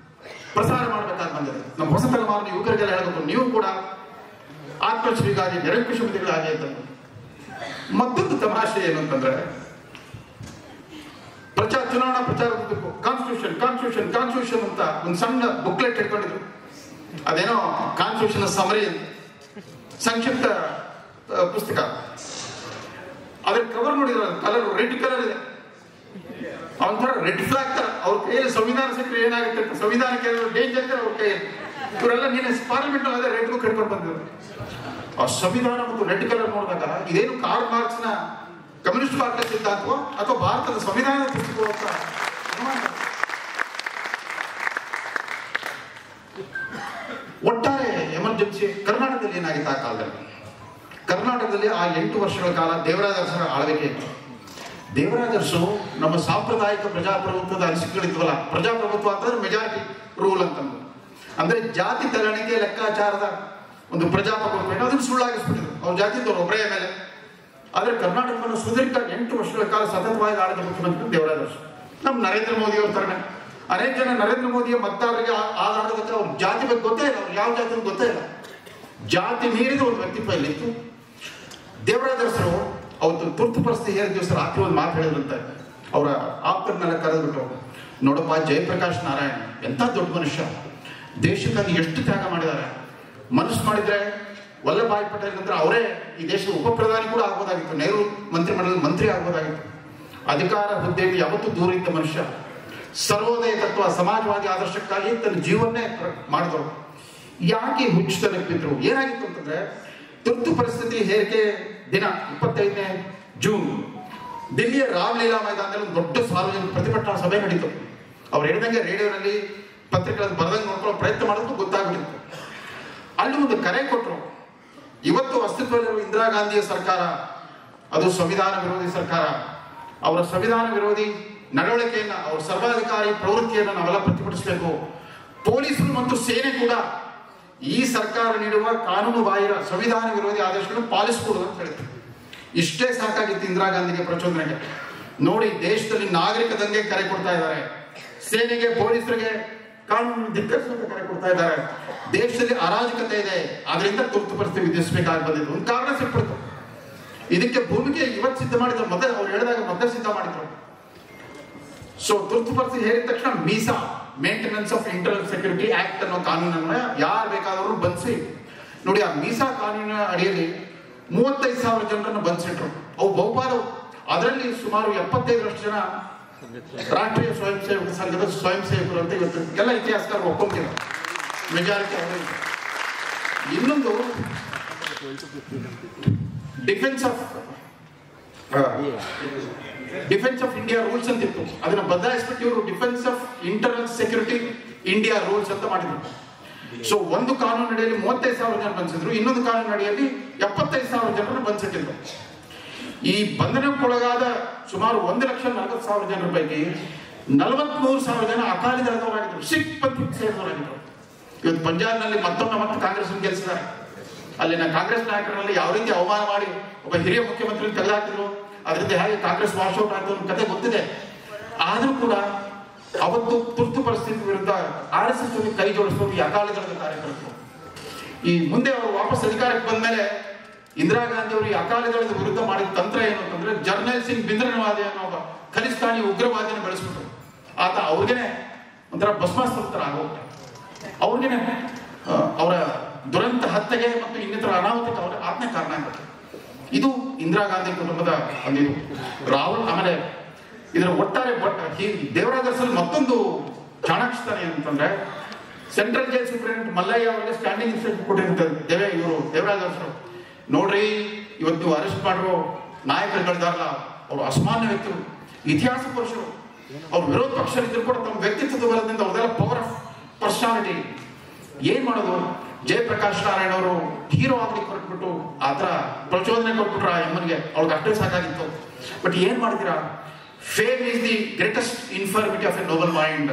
ಪ್ರಸಾರ ಮಾಡಬೇಕಾಗಿ ಬಂದಿದೆ. ನಮ್ಮ ಹೊಸ ತಲೆಮಾರಿನ ಯುವಕರಿಗೆಲ್ಲ ಹೇಳಬೇಕು, ನೀವು ಕೂಡ ಆತ್ಮಶ್ರೀಗಾಗಿ ನಿರಂಕುಶಮತಿಗಳಾಗಿ ಅಂತ. ಮತ್ತೊಂದು ತಮಾಷೆ ಏನು ಅಂತಂದ್ರೆ, ಚುನಾವಣಾ ಪ್ರಚಾರ ಕಾನ್ಸ್ಟಿಟ್ಯೂಷನ್ ಅಂತ ಒಂದು ಸಣ್ಣ ಬುಕ್ಲೆಟ್ ಇಟ್ಕೊಂಡಿದ್ರು. ಅದೇನೋ ಕಾನ್ಸ್ಟಿಟ್ಯೂಷನ್ ಸಮರಿ ಅಂತ ಸಂಕ್ಷಿಪ್ತ ಪುಸ್ತಕ. ಅದ್ರ ಕವರ್ ನೋಡಿದ್ರೆ ಕಲರ್ ರೆಡ್ ಕಲರ್ ಇದೆ. ಅವನಥರ ರೆಡ್ ಫ್ಲಾಗ್ ತರ. ಅವ್ರ ಕೈಯಲ್ಲಿ ಸಂವಿಧಾನ ಸಿಕ್ಕರೆ ಏನಾಗುತ್ತೆ, ಸಂವಿಧಾನಕ್ಕೆ ಡೇಂಜರ್ ಅವ್ರ ಕೈಯಲ್ಲಿ. ಇವರೆಲ್ಲ ನೀನು ಪಾರ್ಲಿಮೆಂಟ್ ಅದೇ ರೆಡ್ ಬುಕ್ ಹಿಡ್ಕೊಂಡು ಬಂದಿದ್ರು. ಆ ಸಂವಿಧಾನ ಮತ್ತು ರೆಡ್ ಕಲರ್ ನೋಡಿದಾಗ ಇದೇನು ಕಾರ್ಲ್ ಮಾರ್ಕ್ಸ್ನ ಕಮ್ಯುನಿಸ್ಟ್ ಪಾರ್ಟಿಯ ಸಿದ್ಧಾಂತವೋ ಅಥವಾ ಭಾರತದ ಸಂವಿಧಾನದ ಪುಸ್ತಕವೋ ಅಂತ. ಒಟ್ಟಾರೆ ಎಮರ್ಜೆನ್ಸಿ ಕರ್ನಾಟಕದಲ್ಲಿ ಏನಾಗಿತ್ತು ಆ ಕಾಲದಲ್ಲಿ? ಕರ್ನಾಟಕದಲ್ಲಿ ಆ 8 ವರ್ಷಗಳ ಕಾಲ ದೇವರಾಜ ಅರಸರ ಆಳ್ವಿಕೆ ಇತ್ತು. ದೇವರಾಜ ಅರಸರು ನಮ್ಮ ಸಾಂಪ್ರದಾಯಿಕ ಪ್ರಜಾಪ್ರಭುತ್ವದ ಅನಿಸಿಕೆಗಳಿದ್ವಲ್ಲ, ಪ್ರಜಾಪ್ರಭುತ್ವ ಅಂತಂದ್ರೆ ಮೆಜಾರಿಟಿ ರೂಲ್ ಅಂತಂದು, ಅಂದ್ರೆ ಜಾತಿ ತರಣಿಕೆ ಲೆಕ್ಕಾಚಾರದ ಒಂದು ಪ್ರಜಾಪ್ರಭುತ್ವ ಅದನ್ನು ಸುಳ್ಳಾಗಿಸ್ಬಿಟ್ಟಿದ್ರು. ಅವ್ರ ಜಾತಿದವರು ಒಬ್ಬರೇ ಮೇಲೆ. ಆದ್ರೆ ಕರ್ನಾಟಕವನ್ನು ಸುದೀರ್ಘ 8 ವರ್ಷಗಳ ಕಾಲ ಸತತವಾಗಿ ಆಳಿದ ಮುಖ್ಯಮಂತ್ರಿ ದೇವರಾಜ ಅರಸರು. ನಮ್ಮ ನರೇಂದ್ರ ಮೋದಿ ಅವ್ರ ತರನೇ ಅನೇಕ ಜನ ನರೇಂದ್ರ ಮೋದಿಯ ಮತದಾರರಿಗೆ ಆಧಾರದಕ್ಕೆ ಅವ್ರ ಜಾತಿ ಬಗ್ಗೆ ಗೊತ್ತೇ ಇಲ್ಲ, ಅವ್ರು ಯಾವ ಜಾತಿ ಗೊತ್ತೇ ಇಲ್ಲ. ಜಾತಿ ಮೀರಿದ ಒಂದು ವ್ಯಕ್ತಿತ್ವ ಇಲ್ಲಿತ್ತು. ದೇವರಾಜ ಅರಸರು ಅವತ್ತು ತುರ್ತು ಪರಿಸ್ಥಿತಿ 7 ದಿವಸ ರಾತ್ರಿ ಒಂದು ಮಾತು ಹೇಳಿದ್ರಂತೆ. ಅವರ ಆಪ್ತರನ್ನೆಲ್ಲ ಕರೆದ್ಬಿಟ್ಟು, ನೋಡಪ್ಪ, ಜಯಪ್ರಕಾಶ್ ನಾರಾಯಣ್ ಎಂಥ ದೊಡ್ಡ ಮನುಷ್ಯ, ದೇಶಕ್ಕಾಗಿ ಎಷ್ಟು ತ್ಯಾಗ ಮಾಡಿದ್ದಾರೆ. ಮನಸ್ಸು ಮಾಡಿದ್ರೆ ವಲ್ಲಭಾಯ್ ಪಟೇಲ್ ನಂತರ ಅವರೇ ಈ ದೇಶದ ಉಪ ಪ್ರಧಾನಿ ಕೂಡ ಆಗ್ಬೋದಾಗಿತ್ತು, ನೆಹರು ಮಂತ್ರಿಮಂಡಲದ ಮಂತ್ರಿ ಆಗ್ಬೋದಾಗಿತ್ತು. ಅಧಿಕಾರ ಹುದ್ದೆಗೆ ಯಾವತ್ತೂ ದೂರ ಇದ್ದ ಮನುಷ್ಯ, ಸರ್ವೋದಯ ತತ್ವ ಸಮಾಜವಾದಿ ಆದರ್ಶಕ್ಕಾಗಿ ತನ್ನ ಜೀವನ್ನೇ ಮಾಡಿದವರು. ಯಾಕೆ ಹುಚ್ಚುತನಕ್ಕೆ ಬಿದ್ರು? ಏನಾಗಿತ್ತು ಅಂತಂದ್ರೆ, ತುರ್ತು ಪರಿಸ್ಥಿತಿ ಹೇರಿಕೆ ದಿನ 25ನೇ ಜೂನ್ ದಿಲ್ಲಿಯ ರಾಮಲೀಲಾ ಮೈದಾನದಲ್ಲಿ ಒಂದು ದೊಡ್ಡ ಸಾರ್ವಜನಿಕ ಪ್ರತಿಭಟನಾ ಸಭೆ ನಡೀತು. ಅವ್ರು ಹೇಳಿದಂಗೆ ರೇಡಿಯೋನಲ್ಲಿ ಪತ್ರಿಕೆಗಳಲ್ಲಿ ಬರೆದಂಗೆ ನೋಡ್ಕೊಳ್ಳೋ ಪ್ರಯತ್ನ ಮಾಡೋದು ಗೊತ್ತಾಗ್ಬಿಟ್ಟಿತ್ತು. ಅಲ್ಲಿ ಒಂದು ಕರೆ ಕೊಟ್ಟರು. ಇವತ್ತು ಅಸ್ತಿತ್ವದಲ್ಲಿರುವ ಇಂದಿರಾ ಗಾಂಧಿಯ ಸರ್ಕಾರ ಅದು ಸಂವಿಧಾನ ವಿರೋಧಿ ಸರ್ಕಾರ. ಅವರ ಸಂವಿಧಾನ ವಿರೋಧಿ ನಡವಳಿಕೆಯನ್ನ, ಅವರ ಸರ್ವಾಧಿಕಾರಿ ಪ್ರವೃತ್ತಿಯನ್ನು ನಾವೆಲ್ಲ ಪ್ರತಿಭಟಿಸಬೇಕು. ಪೊಲೀಸರು ಮತ್ತು ಸೇನೆ ಕೂಡ ಈ ಸರ್ಕಾರ ನೀಡುವ ಕಾನೂನು ಬಾಹಿರ ಸಂವಿಧಾನ ವಿರೋಧಿ ಆದೇಶಗಳನ್ನು ಪಾಲಿಸಬಹುದು ಅಂತ ಹೇಳಿದ್ರು. ಇಷ್ಟೇ ಸಾಕಾಗಿತ್ತು ಇಂದಿರಾ ಗಾಂಧಿಗೆ ಪ್ರಚೋದನೆಗೆ. ನೋಡಿ, ದೇಶದಲ್ಲಿ ನಾಗರಿಕ ದಂಗೆ ಕರೆ ಕೊಡ್ತಾ ಇದ್ದಾರೆ, ಸೇನೆಗೆ ಪೊಲೀಸರಿಗೆ ಕಾನೂನು ಧಿಕ್ಕರಿಸುವಂತ ಕರೆ ಕೊಡ್ತಾ ಇದ್ದಾರೆ. ದೇಶದಲ್ಲಿ ಅರಾಜಕತೆ ಇದೆ, ಅದರಿಂದ ತುರ್ತು ಪರಿಸ್ಥಿತಿ ವಿಧಿಸಬೇಕಾಗಿ ಬಂದಿದ್ದು ಒಂದು ಕಾರಣ ಸಿಕ್ಬಿಡ್ತು. ಇದಕ್ಕೆ ಭೂಮಿಗೆ ಇವತ್ತು ಸಿದ್ಧ ಮಾಡಿದ್ರು, ಮತ್ತೆ ಅವ್ರು ಹೇಳಿದಾಗ ಮತ್ತೆ ಸಿದ್ಧ ಮಾಡಿದ್ರು. ಸೊ ತುರ್ತು ಪರಿಸ್ಥಿತಿ ಹೇಳಿದ ತಕ್ಷಣ ಮೀಸಾ, maintenance of internal security act ಅನ್ನೋ ಕಾನೂನನ್ನ ಯಾರು ಬೇಕಾದರೂ ಬಂಧಿಸಿ. ನೋಡಿ, ಆ ಮೀಸಾ ಕಾನೂನಿನ ಅಡಿಯಲ್ಲಿ 35,000 ಜನರನ್ನು ಬಂಧಿಸಿಟ್ರು. ಅವು ಬಹುಪಾಲು, ಅದರಲ್ಲಿ ಸುಮಾರು 75ರಷ್ಟು ಜನ ರಾಷ್ಟ್ರೀಯ ಸ್ವಯಂ ಸೇವಕ ಸಂಘದ ಸ್ವಯಂ ಸೇವಕರು ಅಂತ ಇವತ್ತು ಎಲ್ಲ ಇತಿಹಾಸಕಾರರು ಒಪ್ಕೊಂಡಿದ್ದಾರೆ. ಮೆಜಾರಿಟಿ ಅವರು. ಇನ್ನೊಂದು ಡಿಫೆನ್ಸ್ ಆಫ್ ಇಂಡಿಯಾ ರೂಲ್ಸ್ ಅಂತ ಇತ್ತು. ಅದನ್ನ ಬದಲಾಯಿಸ್ಬಿಟ್ಟು ಇವರು defence of internal security India rules ಅಂತ ಮಾಡಿದ್ರು. ಸೊ ಒಂದು ಕಾನೂನು ಅಡಿಯಲ್ಲಿ 35,000 ಜನ ಬಂಧಿಸಿದ್ರು, ಇನ್ನೊಂದು ಕಾನೂನು ಅಡಿಯಲ್ಲಿ 75,000 ಜನರನ್ನು ಬಂಧಿಸಿಟ್ಟಿದ್ರು. ಈ ಬಂಧನಕ್ಕೊಳಗಾದ ಸುಮಾರು 1,40,000 ಜನರ ಪೈಕಿ 43,000 ಜನ ಅಕಾಲಿ ದಳದವರಾಗಿದ್ರು, ಸಿಖ್ ಪಂಥಕ್ಕೆ ಸೇರಿದವರಾಗಿದ್ರು. ಇವತ್ತು ಪಂಜಾಬ್ನಲ್ಲಿ ಮತ್ತೆ ಕಾಂಗ್ರೆಸ್ ಗೆಲ್ಲಿಸಿದ್ದಾರೆ. ಅಲ್ಲಿನ ಕಾಂಗ್ರೆಸ್ ನಾಯಕರಲ್ಲಿ ಯಾವ ರೀತಿ ಅವಮಾನ ಮಾಡಿ ಒಬ್ಬ ಹಿರಿಯ ಮುಖ್ಯಮಂತ್ರಿ ತೆಗೆದುಹಾಕಿದ್ರು, ಅದರಿಂದ ಹೇಗೆ ಕಾಂಗ್ರೆಸ್ ವಾಶೌಟ್ ಆಯ್ತು ಅನ್ನೋ ಕತೆ ಗೊತ್ತಿದೆ. ಆದ್ರೂ ಕೂಡ ಅವತ್ತು ತುರ್ತು ಪರಿಸ್ಥಿತಿ ವಿರುದ್ಧ RSS ಜೊತೆ ಕೈ ಜೋಡಿಸೋದು ಈ ಅಕಾಲಿ ದಳದ ಕಾರ್ಯಕರ್ತರು. ಈ ಮುಂದೆ ಅವರು ವಾಪಸ್ ಅಧಿಕಾರಕ್ಕೆ ಬಂದ ಮೇಲೆ ಇಂದಿರಾ ಗಾಂಧಿ ಅವರು ಈ ಅಕಾಲಿ ದಳದ ವಿರುದ್ಧ ಮಾಡಿದ ತಂತ್ರ ಏನು ಅಂತಂದ್ರೆ, ಜರ್ನಲ್ ಸಿಂಗ್ ಬಿಂದ್ರನವಾದಿ ಅನ್ನೋ ಒಬ್ಬ ಖಲಿಸ್ತಾನಿ ಉಗ್ರವಾದಿಯನ್ನು ಬೆಳೆಸ್ಬಿಟ್ರು. ಆತ ಅವ್ರಿಗೇನೆ ಒಂಥರ ಭಸ್ಮಾಸ್ತ್ರ ಆಗೋಗ್ತಾರೆ. ಅವ್ರಿಗೇನೆ ಅವರ ದುರಂತ ಹತ್ಯೆಗೆ ಮತ್ತು ಇನ್ನಿತರ ಅನಾಹುತಕ್ಕೆ ಅವರ ಆತ್ಮ ಕಾರಣ ಆಗುತ್ತೆ. ಇದು ಇಂದಿರಾ ಗಾಂಧಿ ಕುಟುಂಬದ ಒಂದು ರಾಹುಲ್. ಆಮೇಲೆ ಇದರ ಒಟ್ಟಾರೆ ದೇವರಾಜ್ ಅರಸಲ್ಲಿ ಮತ್ತೊಂದು ಚಾಣಾಕ್ಷತನ ಏನಂತಂದ್ರೆ, ಸೆಂಟ್ರಲ್ ಜೈಲ್ ಸೂಪರಿಂಟೆಂಡೆಂಟ್ ಮಲ್ಲಯ್ಯ ಅವರಿಗೆ ಸ್ಟ್ಯಾಂಡಿಂಗ್ ಇನ್ಸ್ಟ್ರಕ್ಷನ್ ಕೊಟ್ಟಿರ್ತಾರೆ ದೇವರಾಜ್ ಅರಸರು. ನೋಡ್ರಿ, ಇವತ್ತು ನೀವು ಅರೆಸ್ಟ್ ಮಾಡಿರೋ ನಾಯಕರುಗಳಿದಾರಲ್ಲ, ಅವರು ಅಸಾಮಾನ್ಯ ವ್ಯಕ್ತಿಗಳು, ಇತಿಹಾಸ ಪುರುಷರು. ಅವ್ರ ವಿರೋಧ ಪಕ್ಷದಲ್ಲಿದ್ದರೂ ಕೂಡ ತಮ್ಮ ವ್ಯಕ್ತಿತ್ವದ ಬಲದಿಂದ ಅವ್ರದೆಲ್ಲ ಪವರ್ ಆಫ್ ಪರ್ಸನಾಲಿಟಿ. ಏನ್ ಮಾಡೋದು? ಜಯಪ್ರಕಾಶ್ ನಾರಾಯಣ್ ಅವರು ಹೀರೋ ಆಗ್ಲಿಕ್ಕೆ ಹೊರಟ್ಬಿಟ್ಟು ಆತರ ಪ್ರಚೋದನೆ ಕೊಟ್ಬಿಟ್ರು ಆ ಎಮ್ಮನಿಗೆ. ಅವ್ಳಿಗೆ ಅಷ್ಟೇ ಸಾಕಾಗಿತ್ತು. ಬಟ್ ಏನ್ ಮಾಡ್ತೀರಾ? Fame is the greatest infirmity of a noble mind.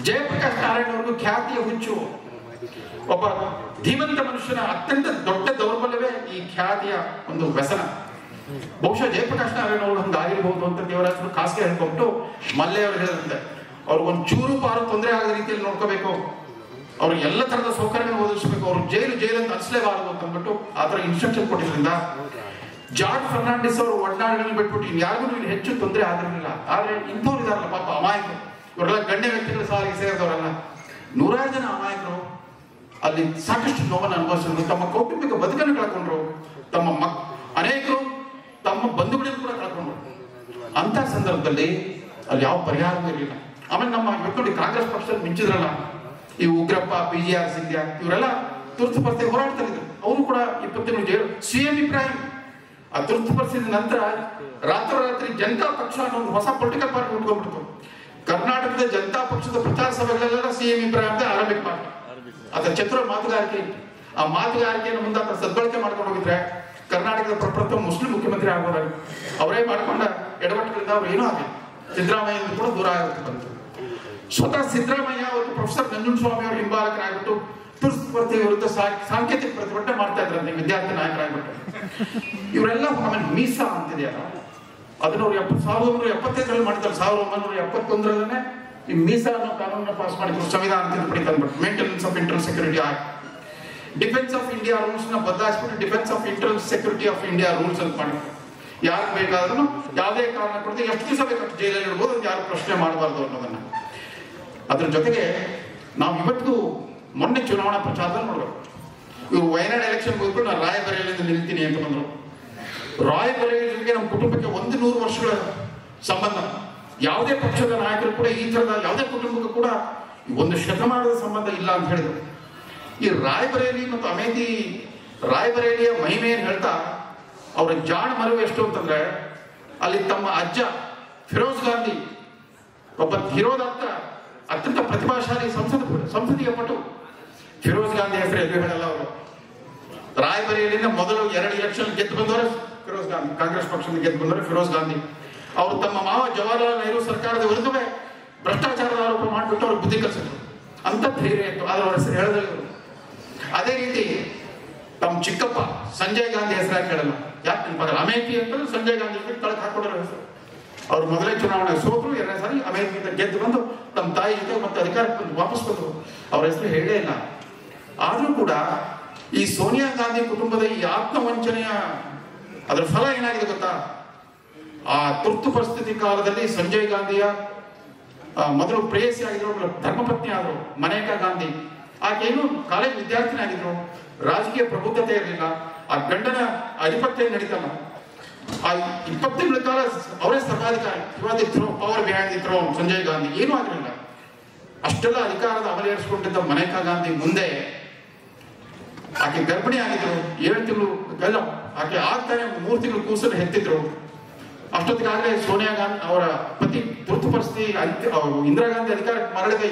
Jayaprakash Narayan ಅವ್ರಿಗೂ ಖ್ಯಾತಿಯ ಹುಚ್ಚು. ಒಬ್ಬ ಧೀಮಂತ ಮನುಷ್ಯನ ಅತ್ಯಂತ ದೊಡ್ಡ ದೌರ್ಬಲ್ಯವೇ ಈ ಖ್ಯಾತಿಯ ಒಂದು ವ್ಯಸನ. ಬಹುಶಃ ಜಯಪ್ರಕಾಶ್ ನಾರಾಯಣ್ ಅವರು ಒಂದು ಆಗಿರಬಹುದು ಅಂತ ದೇವರಾಜರು ಖಾಸಗಿ ಹೇಳ್ಕೊಟ್ಟು ಮಲ್ಲೆ ಅವರು ಹೇಳಿದಂತೆ, ಅವ್ರಿಗೊಂದು ಚೂರು ಪಾರು ತೊಂದರೆ ಆಗದ ರೀತಿಯಲ್ಲಿ ನೋಡ್ಕೋಬೇಕು, ಅವ್ರಿಗೆ ಎಲ್ಲ ತರದ ಸೌಕರ್ಯ ಒದಗಿಸಬೇಕು, ಅವ್ರು ಜೈಲು ಅಂತ ಅನಿಸಲೇಬಾರದು ಅಂತ ಅಂದ್ಬಿಟ್ಟು ಆತರ ಇನ್ಸ್ಟ್ರಕ್ಷನ್ ಕೊಟ್ಟಿದ್ರಿಂದ ಜಾರ್ಜ್ ಫರ್ನಾಂಡಿಸ್ ಅವರು ಒಡನಾಡಿಗಳನ್ನು ಬಿಟ್ಬಿಟ್ಟು ಯಾರಿಗೂ ಇಲ್ಲಿ ಹೆಚ್ಚು ತೊಂದರೆ ಆಗಿರಲಿಲ್ಲ. ಆದ್ರೆ ಇಂಥವ್ರು ಇದಾರಲ್ಲ ಪಾಪ ಅಮಾಯಕರು, ಇವರೆಲ್ಲ ಗಣ್ಯ ವ್ಯಕ್ತಿಗಳ ಸಾಲಿಗೆ ಸೇರಿದವರಲ್ಲ, 100 ಜನ ಅಮಾಯಕರು ಅಲ್ಲಿ ಸಾಕಷ್ಟು ನೋವನ್ನು ಅನುಭವಿಸಿದ್ರು, ತಮ್ಮ ಕೌಟುಂಬಿಕ ಬದುಕನ್ನು ಕಳ್ಕೊಂಡ್ರು, ಅನೇಕರು ತಮ್ಮ ಬಂಧುಗಳನ್ನು ಕೂಡ ಕಳ್ಕೊಂಡ್ರು. ಅಂತ ಸಂದರ್ಭದಲ್ಲಿ ಅಲ್ಲಿ ಯಾವ ಪರಿಹಾರವೂ ಇರಲಿಲ್ಲ. ಆಮೇಲೆ ನಮ್ಮ ಇವತ್ತು ಕಾಂಗ್ರೆಸ್ ಪಕ್ಷದಲ್ಲಿ ಮಿಂಚಿದ್ರಲ್ಲ ಈ ಉಗ್ರಪ್ಪ, PGR ಸಿಂಧ್ಯಾ, ಇವರೆಲ್ಲ ತುರ್ತು ಪರಿಸ್ಥಿತಿ ಹೋರಾಡ್ತಿದ್ರು. ಅವರು ಕೂಡ 20 ತಿಂಗಳು ಜೈಲು. CM ಇಬ್ರಾಹಿಂ ಆ ತುರ್ತು ಪರಿಸ್ಥಿತಿ ನಂತರ ರಾತ್ರೋರಾತ್ರಿ ಜನತಾ ಪಕ್ಷ ಅನ್ನೋ ಒಂದು ಹೊಸ ಪೊಲಿಟಿಕಲ್ ಪಾರ್ಟಿ ಹುಟ್ಕೊಂಡ್ಬಿಡ್ತು. ಕರ್ನಾಟಕದ ಜನತಾ ಪಕ್ಷದ ಪ್ರಚಾರ ಸಭೆಗಳೆಲ್ಲ CM ಇಬ್ರಾಹಿಂ ಆರಂಭಿಕ ಪಾರ್ಟಿ. ಅದರ ಚತುರ ಮಾತುಗಾರಿಕೆ. ಆ ಮಾತುಗಾರಿಕೆಯನ್ನು ಮುಂದೆ ಸದ್ಬಳಕೆ ಮಾಡ್ಕೊಂಡು ಹೋಗಿದ್ರೆ ಕರ್ನಾಟಕದ ಪ್ರಪ್ರಥಮ ಮುಸ್ಲಿಂ ಮುಖ್ಯಮಂತ್ರಿ ಆಗ್ಬೋದಾಗಿ. ಅವರೇ ಮಾಡ್ಕೊಂಡ ಎಡವಟ್ಟುಗಳಿಂದ ಅವ್ರು ಏನೂ ಆಗಿಲ್ಲ. ಸಿದ್ದರಾಮಯ್ಯ ಕೂಡ ದೂರ ಆಗುತ್ತೆ ಬಂತು. ಸ್ವತಃ ಸಿದ್ದರಾಮಯ್ಯ ಮತ್ತು ಪ್ರೊಫೆಸರ್ ನಂಜುಂಡಸ್ವಾಮಿ ಅವರು ಹಿಂಬಾಲಕರಾಗ್ಬಿಟ್ಟು ತುರ್ತು ಪರಿಸ್ಥಿತಿ ವಿರುದ್ಧ ಸಾಂಕೇತಿಕ ಪ್ರತಿಭಟನೆ ಮಾಡ್ತಾ ಇದ್ರಂತೆ, ವಿದ್ಯಾರ್ಥಿ ನಾಯಕರಾಗ್ಬಿಟ್ಟು. ಇವರೆಲ್ಲ ಆಮೇಲೆ ಮೀಸಾ ಅಂತಿದೆಯಲ್ಲ, ಅದನ್ನ ಅವ್ರು 1975ರಲ್ಲಿ ಮಾಡಿದ್ದಾರೆ. 1971ರಲ್ಲೇ ಈ ಮೀಸಾ ಅನ್ನೋ ಕಾನೂನನ್ನ ಪಾಸ್ ಮಾಡಿದ್ರು, ಸಂವಿಧಾನ ತಿದ್ದುಪಡಿ ತಂದ್ಬಿಟ್ಟು maintenance of internal security act. Defence of India rules ನ ಬದಲಾಯಿಸ್ಬಿಟ್ಟು defence of internal security of India rules ಅಂತ ಮಾಡಿದ್ರು. ಯಾರು ಬೇಕಾದ್ರೂ ಯಾವುದೇ ಕಾರಣ ಕೊಡದೆ ಎಷ್ಟು ದಿವಸ ಬೇಕಾದ್ರೆ ಜೈಲಲ್ಲಿ ಇಡ್ಬೋದು, ಅಂತ ಯಾರು ಪ್ರಶ್ನೆ ಮಾಡಬಾರ್ದು ಅನ್ನೋದನ್ನ. ಅದ್ರ ಜೊತೆಗೆ ನಾವು ಇವತ್ತು ಮೊನ್ನೆ ಚುನಾವಣಾ ಪ್ರಚಾರದಲ್ಲಿ ನೋಡ್ಬೇಕು, ಇವರು ವಯನಾಡ್ ಎಲೆಕ್ಷನ್ ಹೋಗ್ಬಿಟ್ಟು ನಾನು ರಾಯಬರೇಲಿಯಿಂದ ನಿಲ್ತೀನಿ ಅಂತ ಬಂದ್ರು. ರಾಯಬರೇಲಿ ಜೊತೆಗೆ ನಮ್ಮ ಕುಟುಂಬಕ್ಕೆ 100 ವರ್ಷಗಳ ಸಂಬಂಧ. ಯಾವುದೇ ಪಕ್ಷದ ನಾಯಕರು ಕೂಡ ಈ ಥರದ ಯಾವುದೇ ಕುಟುಂಬಕ್ಕೂ ಕೂಡ ಒಂದು ಶತಮಾನದ ಸಂಬಂಧ ಇಲ್ಲ ಅಂತ ಹೇಳಿದರು. ಈ ರಾಯ್ಬರೇಲಿ ಮತ್ತು ಅಮೇಥಿ ರಾಯ್ಬರೇಲಿಯ ಮಹಿಮೆಯನ್ನು ಹೇಳ್ತಾ ಅವರ ಜಾಣ ಮರವು ಎಷ್ಟು ಅಂತಂದ್ರೆ, ಅಲ್ಲಿ ತಮ್ಮ ಅಜ್ಜ ಫಿರೋಜ್ ಗಾಂಧಿ ಒಬ್ಬ ಧೀರೋದಾತ್ತ ಅತ್ಯಂತ ಪ್ರತಿಭಾಶಾಲಿ ಸಂಸದೀಯ ಪಟು. ಫಿರೋಜ್ ಗಾಂಧಿ ಹೆಸರು ಎದುರು ಹೇಳಲ್ಲ ಅವರು. ರಾಯ್ಬರೇಲಿನ ಮೊದಲು 2 ಎಲೆಕ್ಷನ್ ಗೆದ್ದು ಬಂದವರು ಫಿರೋಜ್ ಗಾಂಧಿ, ಕಾಂಗ್ರೆಸ್ ಪಕ್ಷದಿಂದ ಗೆದ್ದು ಬಂದವರು ಫಿರೋಜ್ ಗಾಂಧಿ. ಅವರು ತಮ್ಮ ಮಾವ ಜವಾಹರ್ಲಾಲ್ ನೆಹರು ಸರ್ಕಾರದ ವಿರುದ್ಧವೇ ಭ್ರಷ್ಟಾಚಾರದ ಆರೋಪ ಮಾಡಿಬಿಟ್ಟು ಅವ್ರಿಗೆ ಬುದ್ಧಿ ಕಲಿಸಿದ್ರು. ಅಂತ ಧೈರ್ಯ ಇತ್ತು, ಆದ್ರೆ ಅವ್ರ ಹೆಸರು ಹೇಳಿದ್ರು. ಅದೇ ರೀತಿ ತಮ್ಮ ಚಿಕ್ಕಪ್ಪ ಸಂಜಯ್ ಗಾಂಧಿ ಹೆಸರಾಗಿ ಹೇಳಲ್ಲ, ಯಾಕೆ ನೆನಪಾಗಲ್ಲ. ಅಮೇಥಿ ಅಂತಂದ್ರೆ ಸಂಜಯ್ ಗಾಂಧಿ ಕಳಕ್ ಹಾಕೊಡೋರ ಹೆಸರು. ಅವ್ರು ಮೊದಲೇ ಚುನಾವಣೆ ಸೋತರು, 2ನೇ ಸಾರಿ ಅಮೇಥಿಯಿಂದ ಗೆದ್ದು ಬಂದು ತಮ್ಮ ತಾಯಿ ಜೊತೆ ಮತ್ತೆ ಅಧಿಕಾರಕ್ಕೆ ಬಂದು ವಾಪಸ್ ಬಂದರು. ಅವ್ರ ಹೆಸರು ಹೇಳೇ ಇಲ್ಲ. ಆದ್ರೂ ಕೂಡ ಈ ಸೋನಿಯಾ ಗಾಂಧಿ ಕುಟುಂಬದ ಈ ಆತ್ಮವಂಚನೆಯ ಅದರ ಫಲ ಏನಾಗಿದೆ ಗೊತ್ತಾ? ಆ ತುರ್ತು ಪರಿಸ್ಥಿತಿ ಕಾಲದಲ್ಲಿ ಸಂಜಯ್ ಗಾಂಧಿಯ ಮೊದಲು ಪ್ರೇಯಸಿ ಆಗಿದ್ರು, ಧರ್ಮಪತ್ನಿ ಆದರು ಮನೇಕಾ ಗಾಂಧಿ. ಆಕೆಯನ್ನು ಕಾಲೇಜ್ ವಿದ್ಯಾರ್ಥಿನಿ ಆಗಿದ್ರು, ರಾಜಕೀಯ ಪ್ರಬುದ್ಧತೆ ಇರಲಿಲ್ಲ, ಆ ಗಂಡನ ಅಧಿಪತ್ಯ ನಡೀತಲ್ಲ. ಆ 20 ತಿಂಗಳ ಕಾಲ ಅವರೇ ಸರ್ವಾಧಿಕಾರಿ, ಇವಾಗಿದ್ರು power behind the throne Sanjay Gandhi. ಏನೂ ಆಗಿರಲಿಲ್ಲ. ಅಷ್ಟೆಲ್ಲ ಅಧಿಕಾರದ ಅಮಲೇರಿಸಿಕೊಂಡಿದ್ದ ಮನೇಕಾ ಗಾಂಧಿ ಮುಂದೆ ಆಕೆ ಗರ್ಭಿಣಿ ಆಗಿದ್ರು, 7 ತಿಂಗಳು ಗಲ್ಲ ಆಕೆ ಆಗ್ತಾನೆ 3 ತಿಂಗಳು ಕೂಸನ್ನು ಹೆತ್ತಿದ್ರು. ಅಷ್ಟೊತ್ತಿಗಾಗಲೇ ಸೋನಿಯಾ ಗಾಂಧಿ ಅವರ ಪತಿ ತುರ್ತು ಪರಿಸ್ಥಿತಿ ಇಂದಿರಾ ಗಾಂಧಿ ಅಧಿಕಾರಕ್ಕೆ ಮರಳಿದ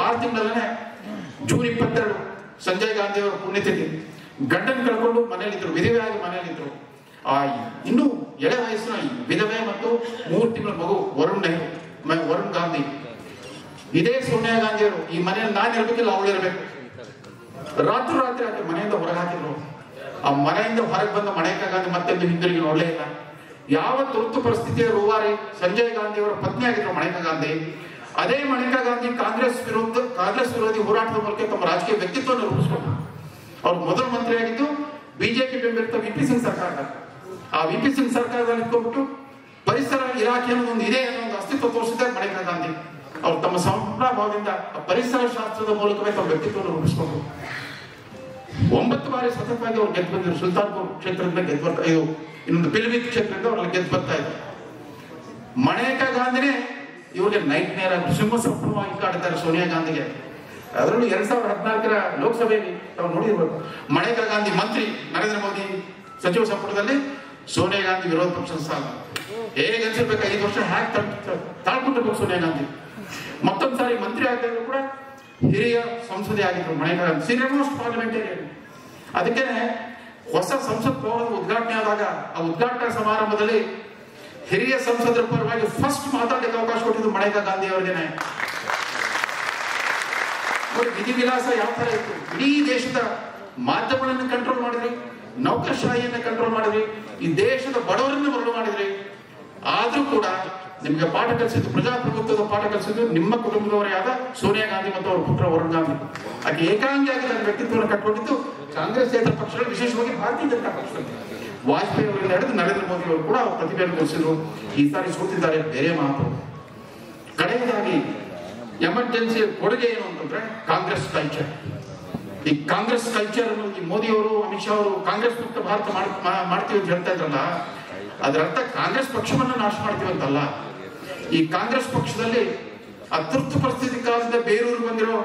6 ತಿಂಗಳಲ್ಲೇ ಜೂನ್ 22 ಸಂಜಯ್ ಗಾಂಧಿ ಅವರ ಪುಣ್ಯತಿಥಿ. ಗಂಡನ ಕಳ್ಕೊಂಡು ಮನೆಯಲ್ಲಿದ್ದರು, ವಿಧವೆಯಾಗಿ ಮನೆಯಲ್ಲಿದ್ದರು. ಆ ಇನ್ನೂ ಎಳೆ ವಯಸ್ಸಿನ ವಿಧವೆ ಮತ್ತು 3 ತಿಂಗಳ ಮಗು ವರುಣ್ ಗಾಂಧಿ. ಇದೇ ಸೋನಿಯಾ ಗಾಂಧಿ ಅವರು ಈ ಮನೆಯಲ್ಲಿ ನಾನು ಇರಬೇಕಿಲ್ಲ ಅವಳು ಇರಬೇಕು. ರಾತ್ರಿ ಆಕೆ ಮನೆಯಿಂದ ಹೊರಗೆ ಹಾಕಿದ್ರು. ಆ ಮನೆಯಿಂದ ಹೊರಗೆ ಬಂದ ಮನೇಕಾ ಗಾಂಧಿ ಮತ್ತೆಂದು ಹಿಂದಿರುಗಿ ನೋಡಲೇ ಇಲ್ಲ. ಯಾವ ತುರ್ತು ಪರಿಸ್ಥಿತಿಯ ರೂವಾರಿ ಸಂಜಯ್ ಗಾಂಧಿ ಅವರ ಪತ್ನಿ ಆಗಿದ್ರು ಮನೇಕಾ ಗಾಂಧಿ. ಅದೇ ಮನೇಕಾ ಗಾಂಧಿ ಕಾಂಗ್ರೆಸ್ ವಿರೋಧಿ ಹೋರಾಟದ ಮೂಲಕ ತಮ್ಮ ರಾಜಕೀಯ ವ್ಯಕ್ತಿತ್ವವನ್ನು ರೂಪಿಸಿಕೊಂಡ್ರು. ಅವ್ರು ಮೊದಲ ಮಂತ್ರಿ ಆಗಿದ್ದು ಬಿಜೆಪಿ ಬೆಂಬಲಿತ ವಿಪಿ ಸಿಂಗ್ ಸರ್ಕಾರ. ಆ ವಿಪಿ ಸಿಂಗ್ ಸರ್ಕಾರದಲ್ಲಿ ಇಟ್ಕೊಂಡ್ಬಿಟ್ಟು ಪರಿಸರ ಇಲಾಖೆ ಅನ್ನೋದೊಂದು ಇದೆ ಅನ್ನೋ ಒಂದು ಅಸ್ತಿತ್ವ ತೋರಿಸಿದ್ದಾರೆ ಮನೇಕಾ ಗಾಂಧಿ. ಅವ್ರು ತಮ್ಮ ಸಂಭ್ರಮದಿಂದ ಪರಿಸರ ಶಾಸ್ತ್ರದ ಮೂಲಕವೇ ತಮ್ಮ ವ್ಯಕ್ತಿತ್ವವನ್ನು ರೂಪಿಸಿಕೊಂಡ್ರು. 9 ಬಾರಿ ಸತತವಾಗಿ ಅವ್ರು ಗೆದ್ದು ಬಂದಿದ್ರು. ಸುಲ್ತಾನ್ಪುರ್ ಕ್ಷೇತ್ರದಿಂದ ಗೆದ್ದು ಬರ್ತಾ, ಇದು ಇನ್ನೊಂದು ಪಿಲಿಭಿತ್ ಕ್ಷೇತ್ರದಿಂದ ಅವ್ರಲ್ಲಿ ಗೆದ್ದು ಬರ್ತಾ ಇದ್ರು. ಮನೇಕಾ ಗಾಂಧಿನೇ ಇವ್ರಿಗೆ ನೈಟ್ ನೇರ ಸಿಂಹ ಸಂಪೂರ್ಣವಾಗಿ ಕಾಡ್ತಾರೆ ಸೋನಿಯಾ ಗಾಂಧಿಗೆ. ಅದರಲ್ಲೂ 2014ರ ಲೋಕಸಭೆಯಲ್ಲಿ ತಾವು ನೋಡಿರ್ಬೇಕು. ಮನೇಕಾ ಗಾಂಧಿ ಮಂತ್ರಿ, ನರೇಂದ್ರ ಮೋದಿ ಸಚಿವ ಸಂಪುಟದಲ್ಲಿ, ಸೋನಿಯಾ ಗಾಂಧಿ ವಿರೋಧ ಪಕ್ಷದ ಸ್ಥಾನ. ಹೇಗೆ ಅನ್ಸಿರ್ಬೇಕು, 5 ವರ್ಷ ಹ್ಯಾಕ್ ತಾಳ್ಕೊಂಡಿರ್ಬೇಕು ಸೋನಿಯಾ ಗಾಂಧಿ. ಮತ್ತೊಂದು ಸಾರಿ ಮಂತ್ರಿ ಆಗಿದ್ರು ಕೂಡ ಹಿರಿಯ ಸಂಸದೆ ಆಗಿದ್ರು Maneka Gandhi, senior most parliamentarian. ಅದಕ್ಕೆ ಹೊಸ ಸಂಸತ್ ಭವನದ ಉದ್ಘಾಟನೆ ಆದಾಗ ಆ ಉದ್ಘಾಟನಾ ಸಮಾರಂಭದಲ್ಲಿ ಹಿರಿಯ ಸಂಸದರ ಪರವಾಗಿ ಫಸ್ಟ್ ಮಾತಾಡಲಿಕ್ಕೆ ಅವಕಾಶ ಕೊಟ್ಟಿದ್ದು ಮನೇಕಾ ಗಾಂಧಿ ಅವರಿಗೇನೆ. ವಿಧಿ ವಿಲಾಸ ಯಾವ ತರ ಇತ್ತು. ಇಡೀ ದೇಶದ ಮಾಧ್ಯಮಗಳನ್ನು ಕಂಟ್ರೋಲ್ ಮಾಡಿದ್ರಿ, ನೌಕರಶಾಹಿಯನ್ನು ಕಂಟ್ರೋಲ್ ಮಾಡಿದ್ರಿ, ಈ ದೇಶದ ಬಡವರನ್ನು ಮರಳು ಮಾಡಿದ್ರಿ. ಆದ್ರೂ ಕೂಡ ನಿಮ್ಗೆ ಪಾಠ ಕಲಿಸಿದ್ದು, ಪ್ರಜಾಪ್ರಭುತ್ವದ ಪಾಠ ಕಲಿಸಿದ್ದು ನಿಮ್ಮ ಕುಟುಂಬದವರೇ ಆದ ಸೋನಿಯಾ ಗಾಂಧಿ ಮತ್ತು ಅವರ ಪುತ್ರ ವರುಣ್ ಗಾಂಧಿ. ಆಕೆ ಏಕಾಂಗಿಯಾಗಿ ತನ್ನ ವ್ಯಕ್ತಿತ್ವವನ್ನು ಕಟ್ಟಿಕೊಂಡಿದ್ದು ಕಾಂಗ್ರೆಸ್ಸೇತರ ಪಕ್ಷಗಳು, ವಿಶೇಷವಾಗಿ ಭಾರತೀಯ ಜನತಾ ಪಕ್ಷದಲ್ಲಿ. ವಾಜಪೇಯಿ ಅವರಿಂದ ಹಿಡಿದು ನರೇಂದ್ರ ಮೋದಿ ಅವರು ಕೂಡ ಅವ್ರ ಪ್ರತಿಭೆಯನ್ನು ತೋರಿಸಿದ್ರು. ಈ ಸಾರಿ ಸೋತಿದ್ದಾರೆ, ಬೇರೆ ಮಾತು. ಕಡೆಯದಾಗಿ ಎಮರ್ಜೆನ್ಸಿ ಕೊಡುಗೆ ಏನು ಅಂತಂದ್ರೆ ಕಾಂಗ್ರೆಸ್ ಕಲ್ಚರ್. ಈ ಕಾಂಗ್ರೆಸ್ ಕಲ್ಚರ್ ಈ ಮೋದಿ ಅವರು, ಅಮಿತ್ ಶಾ ಅವರು ಕಾಂಗ್ರೆಸ್ ಮುಕ್ತ ಭಾರತ ಮಾಡ್ತೀವಿ ಅಂತ ಹೇಳ್ತಾ ಇದ್ರಲ್ಲ, ಅದರ ಅರ್ಥ ಕಾಂಗ್ರೆಸ್ ಪಕ್ಷವನ್ನ ನಾಶ ಮಾಡ್ತೀವಿ ಅಂತಲ್ಲ. ಈ ಕಾಂಗ್ರೆಸ್ ಪಕ್ಷದಲ್ಲಿ ಆ ತುರ್ತು ಪರಿಸ್ಥಿತಿ ಕಾಲದಿಂದ ಬೇರೂರು ಬಂದಿರೋ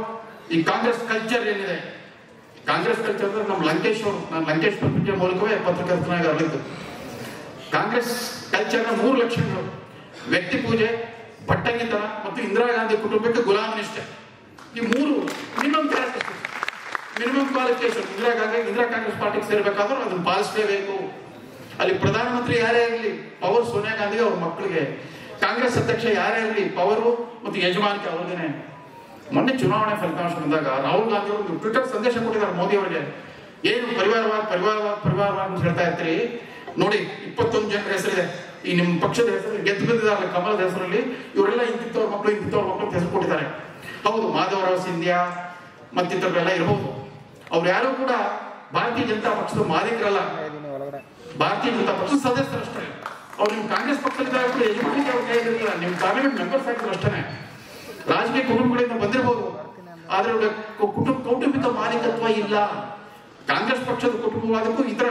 ಈ ಕಾಂಗ್ರೆಸ್ ಕಲ್ಚರ್ ಏನಿದೆ, ಕಾಂಗ್ರೆಸ್ ಕಲ್ಚರ್ ಅಂದ್ರೆ ನಮ್ಮ ಲಂಕೇಶ್ ಅವರು, ನಾನು ಲಂಕೇಶ್ ಪತ್ರಿಕೆ ಮೂಲಕವೇ ಪತ್ರಕರ್ತನಾಗಿ ಅರಳಿದ್ದು. ಕಾಂಗ್ರೆಸ್ ಕ್ಯಾಲ್ಚರ್ನ 3 ಲಕ್ಷಣಗಳು: ವ್ಯಕ್ತಿ ಪೂಜೆ, ಭಟ್ಟಂಗಿತನ ಮತ್ತು ಇಂದಿರಾ ಗಾಂಧಿ ಕುಟುಂಬಕ್ಕೆ ಗುಲಾಮ ನಿಷ್ಠೆ. ಈ 3 minimum characteristics, minimum qualification. Indira Congress ಪಾರ್ಟಿಗೆ ಸೇರ್ಬೇಕಾದ್ರೂ ಅದನ್ನು ಪಾಲಿಸಲೇಬೇಕು. ಅಲ್ಲಿ ಪ್ರಧಾನಮಂತ್ರಿ ಯಾರೇ ಇರಲಿ ಪವರ್ ಸೋನಿಯಾ ಗಾಂಧಿಗೆ, ಅವ್ರ ಮಕ್ಕಳಿಗೆ. ಕಾಂಗ್ರೆಸ್ ಅಧ್ಯಕ್ಷ ಯಾರೇ ಇರಲಿ ಪವರು ಮತ್ತು ಯಜಮಾನಿಕೆ ಅವ್ರಿಗೇನೆ. ಮೊನ್ನೆ ಚುನಾವಣೆ ಫಲಿತಾಂಶ ಬಂದಾಗ ರಾಹುಲ್ ಗಾಂಧಿ ಅವರು ಟ್ವಿಟರ್ ಸಂದೇಶ ಕೊಟ್ಟಿದ್ದಾರೆ ಮೋದಿ ಅವರಿಗೆ. ಏನು ಪರಿವಾರವಾದ ಅಂತ ಹೇಳ್ತಾ ಇರ್ತೀರಿ ನೋಡಿ, 21 ಜನರ ಹೆಸರಿದೆ ಈ ನಿಮ್ಮ ಪಕ್ಷದ ಹೆಸರು, ಗೆದ್ದು ಬಂದಿದ್ದಾರೆ ಕಮಲದ ಹೆಸರಲ್ಲಿ. ಇವರೆಲ್ಲ ಇಂತಿತ್ತವ್ರ ಮಕ್ಕಳು ಹೆಸರು ಕೊಟ್ಟಿದ್ದಾರೆ. ಹೌದು, ಮಾಧವರಾವ್ ಸಿಂಧ್ಯಾ ಮತ್ತಿತರರೆಲ್ಲ ಇರಬಹುದು. ಅವ್ರು ಯಾರು ಕೂಡ ಭಾರತೀಯ ಜನತಾ ಪಕ್ಷದ ಮಾಲೀಕರಲ್ಲ, ಭಾರತೀಯ ಜನತಾ ಪಕ್ಷದ ಸದಸ್ಯರಷ್ಟೇ. ಅವ್ರು ನಿಮ್ಮ ಕಾಂಗ್ರೆಸ್ ಪಕ್ಷದಿಂದ ಕೂಡ ಯಜಮಾನಿಕೆ ಅವ್ರ ಕೈಗಿರಲಿಲ್ಲ, ನಿಮ್ಮ ಪಾರ್ಲಿಮೆಂಟ್ ಮೆಂಬರ್ಸ್ ಆಗಿದ್ರು ಅಷ್ಟೇ. ರಾಜಕೀಯ ಕುಟುಂಬಗಳಿಂದ ಬಂದಿರಬಹುದು, ಆದ್ರೆ ಕೌಟುಂಬಿಕ ಮಾಲೀಕತ್ವ ಇಲ್ಲ. ಕಾಂಗ್ರೆಸ್ ಪಕ್ಷದ ಕುಟುಂಬವಾದಕ್ಕೂ ಇತರ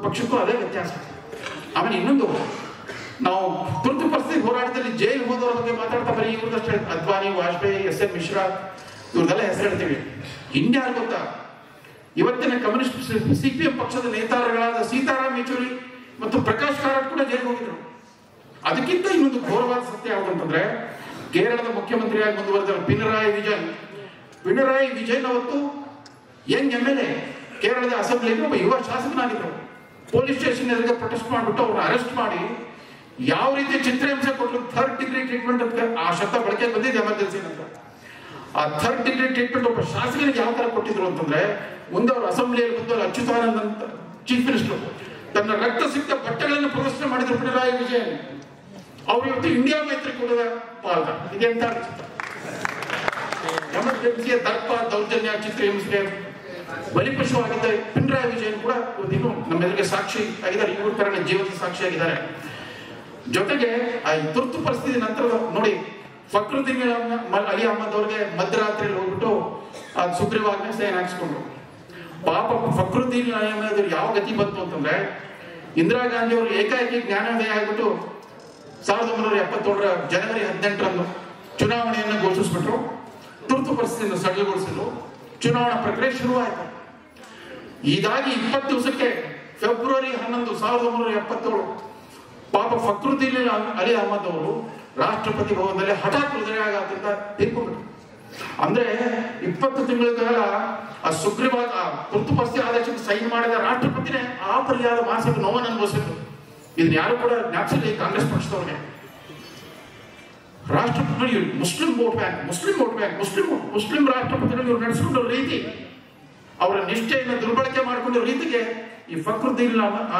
ಪಕ್ಷಕ್ಕೂ ಅದೇ ವ್ಯತ್ಯಾಸ. ಆಮೇಲೆ ಇನ್ನೊಂದು, ನಾವು ತುರ್ತು ಪರಿಸ್ಥಿತಿ ಹೋರಾಟದಲ್ಲಿ ಜೈಲು ಹೋದವರ ಬಗ್ಗೆ ಮಾತಾಡ್ತಾ ಬರೀ ಇವ್ರದಷ್ಟೇ ಅದ್ವಾನಿ, ವಾಜಪೇಯಿ, ಎಸ್.ಎಂ. ಮಿಶ್ರಾ ಇವ್ರದೆಲ್ಲ ಹೆಸರು ಹೇಳ್ತೀವಿ. ಇನ್ಯಾರು ಗೊತ್ತಾ? ಇವತ್ತಿನ ಕಮ್ಯುನಿಸ್ಟ್ CPM ಪಕ್ಷದ ನೇತಾರಗಳಾದ ಸೀತಾರಾಮ್ ಯೆಚೂರಿ ಮತ್ತು ಪ್ರಕಾಶ್ ಕಾರಟ್ ಕೂಡ ಜೈಲಿಗೆ ಹೋಗಿದ್ರು. ಅದಕ್ಕಿಂತ ಇನ್ನೊಂದು ಘೋರವಾದ ಸತ್ಯ ಯಾವುದಂತಂದ್ರೆ, ಕೇರಳದ ಮುಖ್ಯಮಂತ್ರಿಯಾಗಿ ಮುಂದುವರೆದ ಪಿಣರಾಯಿ ವಿಜಯನ್ ಅವತ್ತು ಯಂಗ್ MLA ಕೇರಳದ ಅಸೆಂಬ್ಲಿಯಲ್ಲಿ ಒಬ್ಬ ಯುವ ಶಾಸಕನಾಗಿದ್ರು. ಪೊಲೀಸ್ ಸ್ಟೇಷನ್ ಎದುರಿಗೆ ಪ್ರೊಟೆಸ್ಟ್ ಮಾಡಿಬಿಟ್ಟು ಅವ್ರನ್ನ ಅರೆಸ್ಟ್ ಮಾಡಿ ಯಾವ ರೀತಿ ಚಿತ್ರಹಿಂಸೆ ಕೊಟ್ಟರು, 3rd ಡಿಗ್ರಿ ಟ್ರೀಟ್ಮೆಂಟ್ ಅಂತ ಆ ಶಬ್ದ ಬಳಕೆ ಬಂದಿದೆ ಎಮರ್ಜೆನ್ಸಿ ನಂತರ. ಆ 3rd ಡಿಗ್ರಿ ಟ್ರೀಟ್ಮೆಂಟ್ ಒಬ್ಬ ಶಾಸಕನಿಗೆ ಯಾವ ತರ ಕೊಟ್ಟಿದ್ರು ಅಂತಂದ್ರೆ, ಮುಂದೆ ಅವರು ಅಸೆಂಬ್ಲಿಯಲ್ಲಿ ಬಂದು ಅಚ್ಯುತಾನಂದ್ ಅಂತ ಚೀಫ್ ಮಿನಿಸ್ಟರ್ ತನ್ನ ರಕ್ತ ಸಿಕ್ತ ಬಟ್ಟೆಗಳನ್ನು ಪ್ರದರ್ಶನ ಮಾಡಿದ್ರು ಪಿಣರಾಯಿ ವಿಜಯನ್. ಅವ್ರು ಇವತ್ತು ಇಂಡಿಯಾ ಮೈತ್ರಿಕೂಟದ ಪಾಲ್ಗ. ಇದೆಂತ ಎಮರ್ಜೆನ್ಸಿಯ ದರ್ಪ, ದೌರ್ಜನ್ಯ, ಚಿತ್ರಹಿಂಸೆಗೆ ಬಲಿಪಶುವಾಗಿದ್ದ ಪಿಣರಾಯಿ ವಿಜಯನ್ ಕೂಡ ಇವತ್ತಿನ್ನು ನಮ್ಮೆಲ್ಲರಿಗೆ ಸಾಕ್ಷಿ ಆಗಿದ್ದಾರೆ. ಇವ್ರ ತರ ಜೀವನದ ಸಾಕ್ಷಿಯಾಗಿದ್ದಾರೆ. ಜೊತೆಗೆ ಆ ತುರ್ತು ಪರಿಸ್ಥಿತಿ ನಂತರ ನೋಡಿ, ಫಕ್ರುದ್ದೀನ್ ಅಲಿ ಅಹಮದ್ ಅವ್ರಿಗೆ ಮಧ್ಯರಾತ್ರಿಯಲ್ಲಿ ಹೋಗ್ಬಿಟ್ಟು ಆ ಸುಗ್ರೀವಾಜ್ಞೆ ಸೈನ್ ಹಾಕಿಸ್ಕೊಂಡ್ರು. ಪಾಪ ಫಕ್ರುದ್ದೀನ್ ಅಲಿ ಅಹಮದ್ ಯಾವ ಗತಿ ಬಂತು ಅಂತಂದ್ರೆ, ಇಂದಿರಾ ಗಾಂಧಿ ಅವರು ಏಕಾಏಕಿ ಜ್ಞಾನೋದಯ ಆಗಿಬಿಟ್ಟು 1977 ಜನವರಿ 18ರಂದು ಚುನಾವಣೆಯನ್ನು ಘೋಷಿಸ್ಬಿಟ್ರು. ತುರ್ತು ಪರಿಸ್ಥಿತಿಯನ್ನು ಸಡಿಲಗೊಳಿಸಿದ್ರು. ಚುನಾವಣಾ ಪ್ರಕ್ರಿಯೆ ಶುರುವಾಯಿತು. ಇದಾಗಿ 20 ದಿವಸಕ್ಕೆ ಫೆಬ್ರವರಿ 11, 1977 ಪಾಪ ಫಕ್ರುದ್ದೀನ್ ಅಲಿ ಅಹಮದ್ ಅವರು ರಾಷ್ಟ್ರಪತಿ ಭವನದಲ್ಲಿ ಹಠಾತ್ ಹೃದಯಾಘಾತದಿಂದ ತೀರ್ಕೊಂಡ್ರು. ಅಂದ್ರೆ 20 ತಿಂಗಳ ಕಾಲ ಆ ಸುಗ್ರೀವಾಜ್ಞೆ, ಆ ತುರ್ತು ಪರಿಸ್ಥಿತಿ ಆದೇಶಕ್ಕೆ ಸೈನ್ ಮಾಡಿದ ರಾಷ್ಟ್ರಪತಿನೇ ಆ ಪರಿಯಾದ ಮಾನಸಿಕ ನೋವನ್ನು ಅನುಭವಿಸಿದ್ರು. ಇದನ್ನ ಯಾರು ಕೂಡ ಜ್ಞಾಪಿಸಲಿ ಕಾಂಗ್ರೆಸ್ ಪಕ್ಷದವ್ರಿಗೆ. ರಾಷ್ಟ್ರಪತಿ ಮುಸ್ಲಿಂ ರಾಷ್ಟ್ರಪತಿಗಳು ಇವ್ರು ನಡೆಸಿಕೊಂಡ ರೀತಿ, ಅವರ ನಿಷ್ಠೆಯನ್ನು ದುರ್ಬಳಕೆ ಮಾಡಿಕೊಂಡ ರೀತಿಗೆ ಈ ಫಕ್ರುದ್ದೀನ್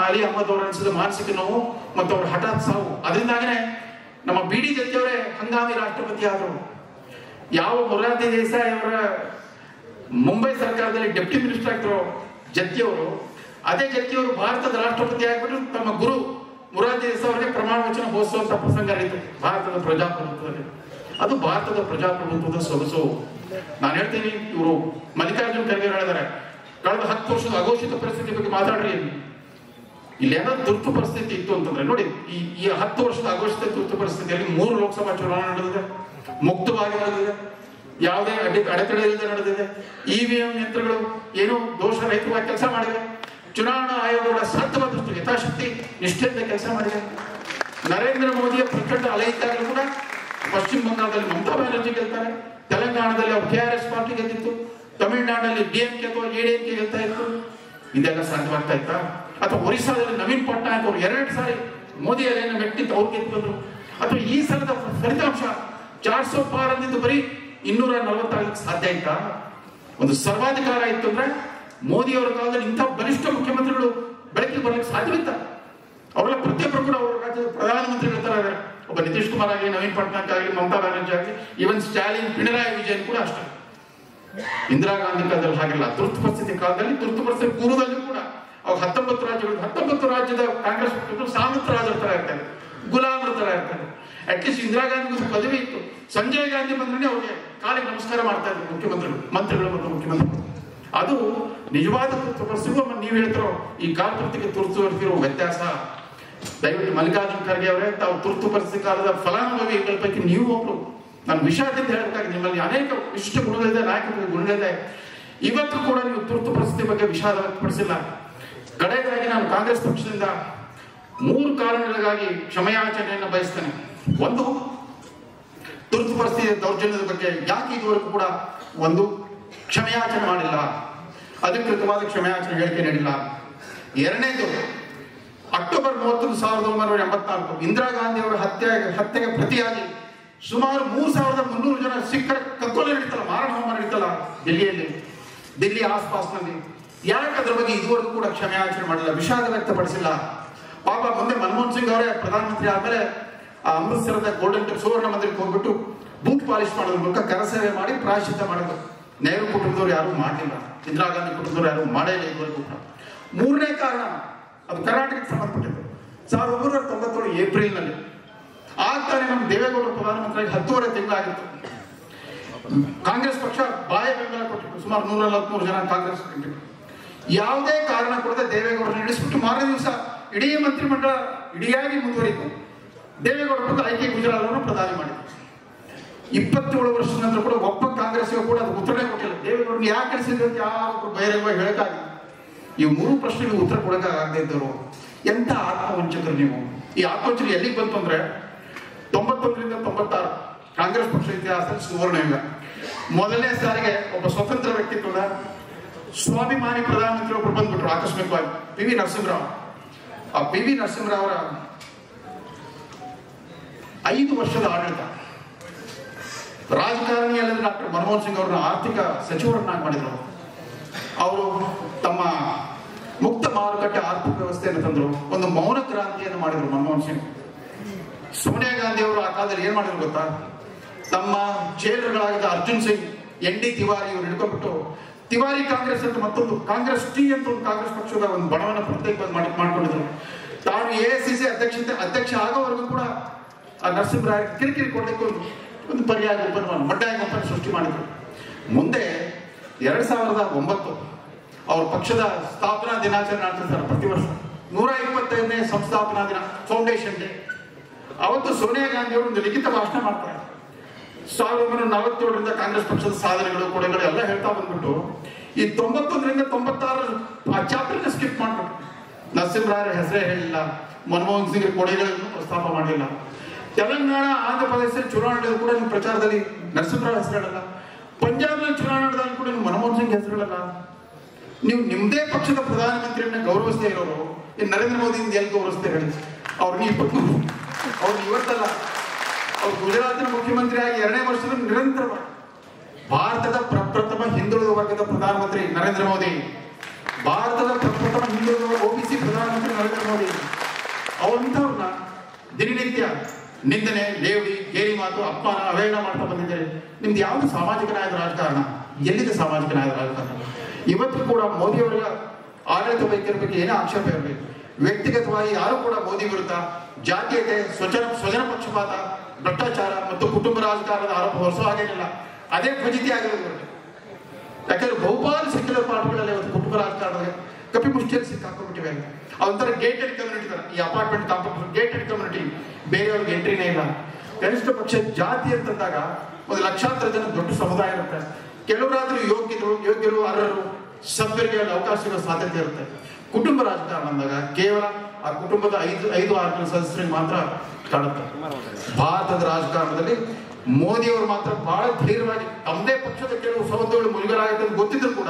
ಅಲಿ ಅಹಮದ್ ಅವರು ಅನಿಸಿದ ಮಾನಸಿಕ ನೋವು ಮತ್ತು ಅವರ ಹಠಾತ್ ಸಾವು. ಅದರಿಂದಾಗನೇ ನಮ್ಮ BD ಜತ್ತಿಯವರೇ ಹಂಗಾಮಿ ರಾಷ್ಟ್ರಪತಿ ಆದರು. ಯಾವ ಮೊರಾರ್ಜಿ ದೇಸಾಯಿ ಅವರ ಮುಂಬೈ ಸರ್ಕಾರದಲ್ಲಿ ಡೆಪ್ಟಿ ಮಿನಿಸ್ಟರ್ ಆಗಿದ್ರು ಜತ್ತಿಯವರು, ಅದೇ ಜತ್ತಿಯವರು ಭಾರತದ ರಾಷ್ಟ್ರಪತಿ ಆಗಿಬಿಟ್ಟು ತಮ್ಮ ಗುರು ಮೊರಾರ್ಜಿ ದೇಸಾಯಿ ಅವರಿಗೆ ಪ್ರಮಾಣ ವಚನ ಬೋಧಿಸುವಂತ ಪ್ರಸಂಗ ನಡೀತು ಭಾರತದ ಪ್ರಜಾಪ್ರಭುತ್ವದಲ್ಲಿ. ಅದು ಭಾರತದ ಪ್ರಜಾಪ್ರಭುತ್ವದ ಸೊಗಸು. ನಾನು ಹೇಳ್ತೀನಿ, ಇವರು ಮಲ್ಲಿಕಾರ್ಜುನ್ ಖರ್ಗೆ ಹೇಳಿದ್ದಾರೆ, ಕಳೆದ 10 ವರ್ಷದ ಅಘೋಷಿತ ಪರಿಸ್ಥಿತಿ ಬಗ್ಗೆ ಮಾತಾಡ್ರಿ. ಇಲ್ಲಿ ಏನಾದ್ರು ತುರ್ತು ಪರಿಸ್ಥಿತಿ ಇತ್ತು ಅಂತಂದ್ರೆ ನೋಡಿ, ಈ 10 ವರ್ಷದ ಅಘೋಷಿತ ತುರ್ತು ಪರಿಸ್ಥಿತಿಯಲ್ಲಿ 3 ಲೋಕಸಭಾ ಚುನಾವಣೆ ನಡೆದಿದೆ, ಮುಕ್ತವಾಗಿ ನಡೆದಿದೆ, ಯಾವುದೇ ಅಡೆತಡೆ ಇಲ್ಲದೆ ನಡೆದಿದೆ. EVM ಯಂತ್ರಗಳು ಏನು ದೋಷ ರಹಿತವಾಗಿ ಕೆಲಸ ಮಾಡಿವೆ. ಚುನಾವಣಾ ಆಯೋಗಗಳ ಸಾಧ್ಯವಾದಷ್ಟು ಯಥಾಶಕ್ತಿ ನಿಷ್ಠೆಯಿಂದ ಕೆಲಸ ಮಾಡಿದೆ. ನರೇಂದ್ರ ಮೋದಿಯ ಪ್ರಚಂಡ ಅಲೆ ಇದ್ದಾಗಲೂ ಕೂಡ ಪಶ್ಚಿಮ ಬಂಗಾಳದಲ್ಲಿ ಮಮತಾ ಬ್ಯಾನರ್ಜಿ ಗೆಲ್ತಾರೆ, ತೆಲಂಗಾಣದಲ್ಲಿ ಅವ್ರು KRS ಪಾರ್ಟಿ ಗೆದ್ದಿತ್ತು, ತಮಿಳುನಾಡಿನಲ್ಲಿ DMK ಅಥವಾ ADMK ಗೆಲ್ತಾ ಇತ್ತು. ಇದೆಲ್ಲ ಸಾಧ್ಯವಾಗ್ತಾ ಇತ್ತಾ? ಅಥವಾ ಒರಿಸ್ಸಾದಲ್ಲಿ ನವೀನ್ ಪಟ್ನಾಯಕ್ ಅವರು 2 ಸಾರಿ ಮೋದಿ ಅಲೆಯನ್ನು ಮೆಟ್ಟಿದ್ದು ಅವ್ರು ಗೆದ್ದು ಬಂದ್ರು. ಅಥವಾ ಈ ಸಲದ ಫಲಿತಾಂಶ 400 ಪಾರ್ ಅಂದಿದ್ದು ಬರೀ 240 ಸಾಧ್ಯ ಆಯ್ತಾ? ಒಂದು ಸರ್ವಾಧಿಕಾರ ಇತ್ತು ಅಂದ್ರೆ ಮೋದಿ ಅವರ ಕಾಲದಲ್ಲಿ ಇಂಥ ಬಲಿಷ್ಠ ಮುಖ್ಯಮಂತ್ರಿಗಳು ಬೆಳಕಿಗೆ ಬರ್ಲಿಕ್ಕೆ ಸಾಧ್ಯವಿತ್ತ? ಅವರೆಲ್ಲ ಪ್ರತಿಯೊಬ್ಬರು ಕೂಡ ಅವರ ರಾಜ್ಯದ ಪ್ರಧಾನಮಂತ್ರಿಗಳ ತರ ಇದ್ದಾರೆ. ಒಬ್ಬ ನಿತೀಶ್ ಕುಮಾರ್ ಆಗಲಿ, ನವೀನ್ ಪಟ್ನಾಯಕ್ ಆಗಲಿ, ಮಮತಾ ಬ್ಯಾನರ್ಜಿ ಆಗಲಿ, ಈವನ್ ಸ್ಟಾಲಿನ್, ಪಿಣರಾಯಿ ವಿಜಯನ್ ಕೂಡ ಅಷ್ಟೇ. ಇಂದಿರಾ ಗಾಂಧಿ ಕಾಲದಲ್ಲಿ ಹಾಗಿಲ್ಲ. ತುರ್ತು ಪರಿಸ್ಥಿತಿ ಕಾಲದಲ್ಲಿ, ತುರ್ತು ಪರಿಸ್ಥಿತಿ ಪೂರ್ವದಲ್ಲೂ ಕೂಡ ಅವ್ರು 19 ರಾಜ್ಯದ ಕಾಂಗ್ರೆಸ್ ಪಕ್ಷಗಳು ಸಾಮಂತ ರಾಜರ ತರ ಇರ್ತಾರೆ, ಗುಲಾಮರ ತರ ಇರ್ತಾರೆ. ಅಟ್ಲೀಸ್ಟ್ ಇಂದಿರಾ ಗಾಂಧಿ ಪದವಿ ಇತ್ತು. ಸಂಜಯ್ ಗಾಂಧಿ ಬಂದ್ರೆ ಅವ್ರಿಗೆ ಕಾಲಿಗೆ ನಮಸ್ಕಾರ ಮಾಡ್ತಾ ಇದ್ರು ಮಂತ್ರಿಗಳು ಮತ್ತು ಮುಖ್ಯಮಂತ್ರಿಗಳು. ಅದು ನಿಜವಾದ ತುರ್ತು ಪರಿಸ್ಥಿತಿ. ನೀವು ಹೇಳ್ತಿರೋ ಈ ಕಾಲಕೃತಿಗೆ ತುರ್ತು ಇರ್ತಿರೋ ವ್ಯತ್ಯಾಸ. ದಯವಿಟ್ಟು ಮಲ್ಲಿಕಾರ್ಜುನ್ ಖರ್ಗೆ ಅವರೇ, ತಾವು ತುರ್ತು ಪರಿಸ್ಥಿತಿ ಕಾಲದ ಫಲಾನುಭವಿಗಳ ಪೈಕಿ ನೀವು ಒಬ್ರು. ನಾನು ವಿಷಾದದಿಂದ ಹೇಳಬೇಕಾಗಿ, ನಿಮ್ಮಲ್ಲಿ ಅನೇಕ ವಿಶಿಷ್ಟ ಗುಣಗಳಿದೆ, ನಾಯಕರಿಗೆ ಗುಣಗಳಿದೆ. ಇವತ್ತು ಕೂಡ ನೀವು ತುರ್ತು ಪರಿಸ್ಥಿತಿ ಬಗ್ಗೆ ವಿಷಾದ ವ್ಯಕ್ತಪಡಿಸಿಲ್ಲ. ಕಡೆಯದಾಗಿ ನಾನು ಕಾಂಗ್ರೆಸ್ ಪಕ್ಷದಿಂದ 3 ಕಾರಣಗಳಿಗಾಗಿ ಕ್ಷಮೆಯಾಚನೆಯನ್ನು ಬಯಸ್ತೇನೆ. ಒಂದು, ತುರ್ತು ಪರಿಸ್ಥಿತಿಯ ದೌರ್ಜನ್ಯದ ಬಗ್ಗೆ ಯಾಕೆ ಇದುವರೆಗೂ ಕೂಡ ಒಂದು ಕ್ಷಮೆಯಾಚನೆ ಮಾಡಿಲ್ಲ, ಅಧಿಕೃತವಾದ ಕ್ಷಮೆಯಾಚನೆ ಹೇಳಿಕೆ ನೀಡಿಲ್ಲ. ಎರಡನೇದು, ಅಕ್ಟೋಬರ್ 30, 1984 ಇಂದಿರಾ ಗಾಂಧಿ ಅವರ ಹತ್ಯೆಗೆ ಪ್ರತಿಯಾಗಿ ಸುಮಾರು 3300 ಜನ ಸಿಖ್ಖರ ಕಗ್ಗೊಲೆ ನಡೀತಲ್ಲ, ಮಾರಣ ಹೋಮ ನಡೀತಲ್ಲ ದಿಲ್ಲಿ ಆಸ್ಪಾಸ್ನಲ್ಲಿ. ಯಾಕೆ ಅದ್ರ ಬಗ್ಗೆ ಇದುವರೆಗೂ ಕೂಡ ಕ್ಷಮೆಯಾಚನೆ ಮಾಡಿಲ್ಲ, ವಿಷಾದ ವ್ಯಕ್ತಪಡಿಸಿಲ್ಲ? ಪಾಪ ಮುಂದೆ ಮನಮೋಹನ್ ಸಿಂಗ್ ಅವರೇ ಪ್ರಧಾನಮಂತ್ರಿ ಆದ್ಮೇಲೆ ಆ ಅಮೃತಸರದ ಗೋಲ್ಡನ್ ಸುವರ್ಣ ಮಂದಿರಕ್ಕೆ ಹೋಗ್ಬಿಟ್ಟು ಬೂಟ್ ಪಾಲಿಶ್ ಮಾಡೋದ್ರ ಮೂಲಕ ಕರಸೇವೆ ಮಾಡಿ ಪ್ರಾಯಶ್ಚಿತ್ತ ಮಾಡಿದ್ರು. ನೆಹರು ಕುಟುಂಬದವ್ರು ಯಾರು ಮಾಡಲಿಲ್ಲ, ಇಂದಿರಾ ಗಾಂಧಿ ಕುಟುಂಬದವ್ರು ಯಾರು ಮಾಡೇ ಇಲ್ಲ ಇದುವರೆಗೂ ಕೂಡ. 3ನೇ ಕಾರಣ, ಅದು ಕರ್ನಾಟಕಕ್ಕೆ ಸಂಬಂಧಪಟ್ಟಿದ್ದು. 1997 ಏಪ್ರಿಲ್ನಲ್ಲಿ ಆಗ್ತಾನೆ ನಮ್ಮ ದೇವೇಗೌಡರು ಪ್ರಧಾನಮಂತ್ರಿಯಾಗಿ 10.5 ತಿಂಗಳಾಗಿತ್ತು. ಕಾಂಗ್ರೆಸ್ ಪಕ್ಷ ಬಾಯ ಬೆಂಬಲ ಕೊಟ್ಟಿತ್ತು. ಸುಮಾರು 143 ಜನ ಕಾಂಗ್ರೆಸ್ ಯಾವುದೇ ಕಾರಣ ಕೊಡದೆ ದೇವೇಗೌಡರನ್ನ ಇಳಿಸ್ಬಿಟ್ಟು ಮಾರನೇ ದಿವಸ ಇಡೀ ಮಂತ್ರಿಮಂಡಲ ಇಡಿಯಾಗಿ ಮುಂದುವರಿತು. ದೇವೇಗೌಡರು ಆಯ್ಕೆ ಗುಜರಾತ್ ಪ್ರಧಾನಿ ಮಾಡಿದ್ರು. 27 ವರ್ಷದ ನಂತರ ಕೂಡ ಒಬ್ಬ ಕಾಂಗ್ರೆಸ್ಸಿಗೂ ಕೂಡ ಅದು ಉತ್ತರನೇ ಕೊಟ್ಟಿಲ್ಲ. ದೇವೇಗೌಡರನ್ನ ಯಾಕೆ ಕಳಿಸಿದ್ರು ಅಂತ ಯಾರು ಬಹಿರಂಗವಾಗಿ ಹೇಳಕ್ಕಾಗಿಲ್ಲ. ಈ 3 ಪ್ರಶ್ನೆಗೆ ಉತ್ತರ ಕೊಡಕ್ಕಾಗದೇ ಇದ್ದವರು ಎಂತ ಆತ್ಮವಂಚಕರು ನೀವು. ಈ ಆತ್ಮವಂಚನೆ ಎಲ್ಲಿಗೆ ಬಂತು ಅಂದ್ರೆ 91ರಿಂದ 96 ಕಾಂಗ್ರೆಸ್ ಪಕ್ಷ ಇತಿಹಾಸದಲ್ಲಿ ಸುವರ್ಣಯುಗ. ಮೊದಲನೇ ಸಾರಿಗೆ ಒಬ್ಬ ಸ್ವತಂತ್ರ ವ್ಯಕ್ತಿತ್ವದ ಸ್ವಾಭಿಮಾನಿ ಪ್ರಧಾನಮಂತ್ರಿ ಒಬ್ಬರು ಬಂದ್ಬಿಟ್ರು ಆಕಸ್ಮಿಕವಾಗಿ, ಪಿ.ವಿ. ನರಸಿಂಹರಾವ್. ಆ ಪಿ.ವಿ. ನರಸಿಂಹರಾವ್ ಅವರ 5 ವರ್ಷದ ಆಡಳಿತ ರಾಜಕಾರಣಿ ಅಲ್ಲದೆ ಡಾಕ್ಟರ್ ಮನಮೋಹನ್ ಸಿಂಗ್ ಅವರನ್ನ ಆರ್ಥಿಕ ಸಚಿವರನ್ನಾಗಿ ಮಾಡಿದ್ರು. ಅವರು ತಮ್ಮ ಮುಕ್ತ ಮಾರುಕಟ್ಟೆ ಆರ್ಥಿಕ ವ್ಯವಸ್ಥೆಯನ್ನು ತಂದರು. ಒಂದು ಮೌನ ಕ್ರಾಂತಿಯನ್ನು ಮಾಡಿದ್ರು ಮನಮೋಹನ್ ಸಿಂಗ್. ಸೋನಿಯಾ ಗಾಂಧಿ ಅವರು ಆ ಕಾಲದಲ್ಲಿ ಏನ್ ಮಾಡಿದ್ರು ಗೊತ್ತಾ? ತಮ್ಮ ಜೈಲರ್ಗಳಾಗಿದ್ದ ಅರ್ಜುನ್ ಸಿಂಗ್, ಎನ್.ಡಿ. ತಿವಾರಿ ಇವರು ಹಿಡ್ಕೊಂಡ್ಬಿಟ್ಟು ತಿವಾರಿ ಕಾಂಗ್ರೆಸ್ ಅಂತ ಮತ್ತೊಂದು ಕಾಂಗ್ರೆಸ್ ಟಿ ಅಂತ ಒಂದು ಕಾಂಗ್ರೆಸ್ ಪಕ್ಷದ ಒಂದು ಬಣವನ್ನು ಪ್ರತ್ಯೇಕ ಮಾಡ್ಕೊಂಡಿದ್ರು. ತಾನು AICC ಅಧ್ಯಕ್ಷ ಆಗೋವರೆಗೂ ಕೂಡ ಆ ನರಸಿಂಹರಾಯ ಕಿರಿಕಿರಿ ಕೊಡಲಿಕ್ಕೆ ಒಂದು ಪರ್ಯಾಯ ಗುಂಪನ್ನು ಮಡ್ಡಾಯ ಗುಂಪನ್ನು ಸೃಷ್ಟಿ ಮಾಡಿದ್ರು. ಮುಂದೆ 2009 ಅವ್ರ ಪಕ್ಷದ ಸ್ಥಾಪನಾ ದಿನಾಚರಣೆ ಆಚರಿಸ್ತಾರೆ ಪ್ರತಿ ವರ್ಷ. 125ನೇ ಸಂಸ್ಥಾಪನಾ ದಿನ, ಫೌಂಡೇಶನ್ ಡೇ. ಅವತ್ತು ಸೋನಿಯಾ ಗಾಂಧಿ ಅವರು ಒಂದು ಲಿಖಿತ ಭಾಷಣ ಮಾಡ್ತಾರೆ. 1947ರಿಂದ ಕಾಂಗ್ರೆಸ್ ಪಕ್ಷದ ಸಾಧನೆಗಳು ಕೊಡುಗೆಗಳು ಎಲ್ಲ ಹೇಳ್ತಾ ಬಂದ್ಬಿಟ್ಟು ಈ 91ರಿಂದ 96 ಆ ಚಾಪ್ಟರ್ನ ಸ್ಕಿಪ್ ಮಾಡ್ಬಿಟ್ಟು ನರಸಿಂಹರಾಯರ ಹೆಸರೇ ಹೇಳಿಲ್ಲ, ಮನಮೋಹನ್ ಸಿಂಗ್ ಕೊಡುಗೆಗಳನ್ನು ಪ್ರಸ್ತಾಪ ಮಾಡಲಿಲ್ಲ. ತೆಲಂಗಾಣ, ಆಂಧ್ರ ಪ್ರದೇಶದಲ್ಲಿ ಚುನಾವಣೆ ಕೂಡ ನಿಮ್ಮ ಪ್ರಚಾರದಲ್ಲಿ ನರಸಿಂಹರಾವ್ ಹೆಸರು ಹೇಳಲ್ಲ. ಪಂಜಾಬ್ನಲ್ಲಿ ಚುನಾವಣೆ ನಡೆದಾಗ ಕೂಡ ಮನಮೋಹನ್ ಸಿಂಗ್ ಹೆಸರು ಹೇಳಲ್ಲ. ನೀವು ನಿಮ್ಮದೇ ಪಕ್ಷದ ಪ್ರಧಾನಮಂತ್ರಿಯನ್ನ ಗೌರವಿಸದೇ ಇರೋರು ಈ ನರೇಂದ್ರ ಮೋದಿಯಿಂದ ಎಲ್ಲಿ ಗೌರವಿಸ್ತೇ ಹೇಳಿ? ಅವ್ರನ್ನ ಇವತ್ತಲ್ಲ, ಅವ್ರು ಗುಜರಾತಿನ ಮುಖ್ಯಮಂತ್ರಿ ಆಗಿ 2ನೇ ವರ್ಷದಲ್ಲಿ ನಿರಂತರವಾಗಿ ಭಾರತದ ಪ್ರಪ್ರಥಮ ಹಿಂದುಳಿದ ವರ್ಗದ ಪ್ರಧಾನಮಂತ್ರಿ ನರೇಂದ್ರ ಮೋದಿ, ಭಾರತದ ಪ್ರಪ್ರಥಮ ಹಿಂದುಳಿದ OBC ಪ್ರಧಾನಮಂತ್ರಿ ನರೇಂದ್ರ ಮೋದಿ. ಅವಂಥವ್ರನ್ನ ದಿನನಿತ್ಯ ನಿಂದನೆ, ಲೇವಡಿ, ಗೇಲಿ ಮಾತು, ಅಪಮಾನ, ಅವಹೇಳನ ಮಾಡ್ತಾ ಬಂದಿದ್ದಾರೆ. ನಿಮ್ದು ಯಾವುದು ಸಾಮಾಜಿಕ ನ್ಯಾಯದ ರಾಜಕಾರಣ? ಎಲ್ಲಿದೆ ಸಾಮಾಜಿಕ ನ್ಯಾಯದ ರಾಜಕಾರಣ? ಇವತ್ತು ಕೂಡ ಮೋದಿಯವರ ಆಡಳಿತ ವೈಖರಿ ಬಗ್ಗೆ ಏನೇ ಆಕ್ಷೇಪ ಇರಲಿ, ವ್ಯಕ್ತಿಗತವಾಗಿ ಯಾರು ಕೂಡ ಮೋದಿ ವಿರುದ್ಧ ಜಾತೀಯತೆ, ಸ್ವಜನ ಪಕ್ಷಪಾತ, ಭ್ರಷ್ಟಾಚಾರ ಮತ್ತು ಕುಟುಂಬ ರಾಜಕಾರಣದ ಆರೋಪ ಹೊರಿಸೋ ಹಾಗೇನಿಲ್ಲ. ಅದೇ ಫಜಿತಿ ಆಗಿರೋದು. ಯಾಕಂದ್ರೆ ಬಹುಪಾಲು ಸೆಕ್ಯುಲರ್ ಪಾರ್ಟಿಗಳಲ್ಲಿ ಇವತ್ತು ಕುಟುಂಬ ರಾಜಕಾರಣದ ಕಪಿಮುಷ್ಟಿಯಲ್ಲಿ ಸಿಕ್ಕಾಕೊಂಡ್ಬಿಟ್ಟಿವೆ. ಅದೊಂಥರ ಗೇಟೆಡ್ ಕಮ್ಯುನಿಟಿ ತರ. ಈ ಅಪಾರ್ಟ್ಮೆಂಟ್ ಕಾಂಪ್ಲೆಕ್ಸ್ ಗೇಟೆಡ್ ಕಮ್ಯುನಿಟಿ, ಬೇರೆಯವ್ರಿಗೆ ಎಂಟ್ರಿನೇ ಇಲ್ಲ. ಕನಿಷ್ಠ ಪಕ್ಷ ಜಾತಿ ಅಂತಂದಾಗ ಒಂದು ಲಕ್ಷಾಂತರ ಜನ ದೊಡ್ಡ ಸಮುದಾಯ ಇರುತ್ತೆ. ಕೆಲವರಾದ್ರೂ ಯೋಗ್ಯರು, ಅರ್ಹರು, ಸಭ್ಯರಿಗೆ ಅವಕಾಶ ಸಿಗೋ ಸಾಧ್ಯತೆ ಇರುತ್ತೆ. ಕುಟುಂಬ ರಾಜಕಾರಣ ಅಂದಾಗ ಕೇವಲ ಆ ಕುಟುಂಬದ 5-6 ಜನ ಸದಸ್ಯರಿಗೆ ಮಾತ್ರ ಕಾಣುತ್ತೆ. ಭಾರತದ ರಾಜಕಾರಣದಲ್ಲಿ ಮೋದಿಯವರು ಮಾತ್ರ ಬಹಳ ಧೈರ್ಯವಾಗಿ ತಮ್ಮದೇ ಪಕ್ಷದ ಕೆಲವು ಸೌಧಗಳು ಮುಳುಗರಾಗುತ್ತೆ ಅಂತ ಗೊತ್ತಿದ್ರು ಕೂಡ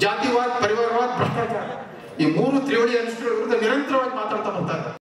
ಜಾತಿವಾದ, ಪರಿವಾರವಾದ, ಭ್ರಷ್ಟಾಚಾರ ಈ 3 ತ್ರಿವಳಿ ಅನಿಷ್ಟಗಳ ವಿರುದ್ಧ ನಿರಂತರವಾಗಿ ಮಾತಾಡ್ತಾ ಬರ್ತಾ ಇದ್ದಾರೆ.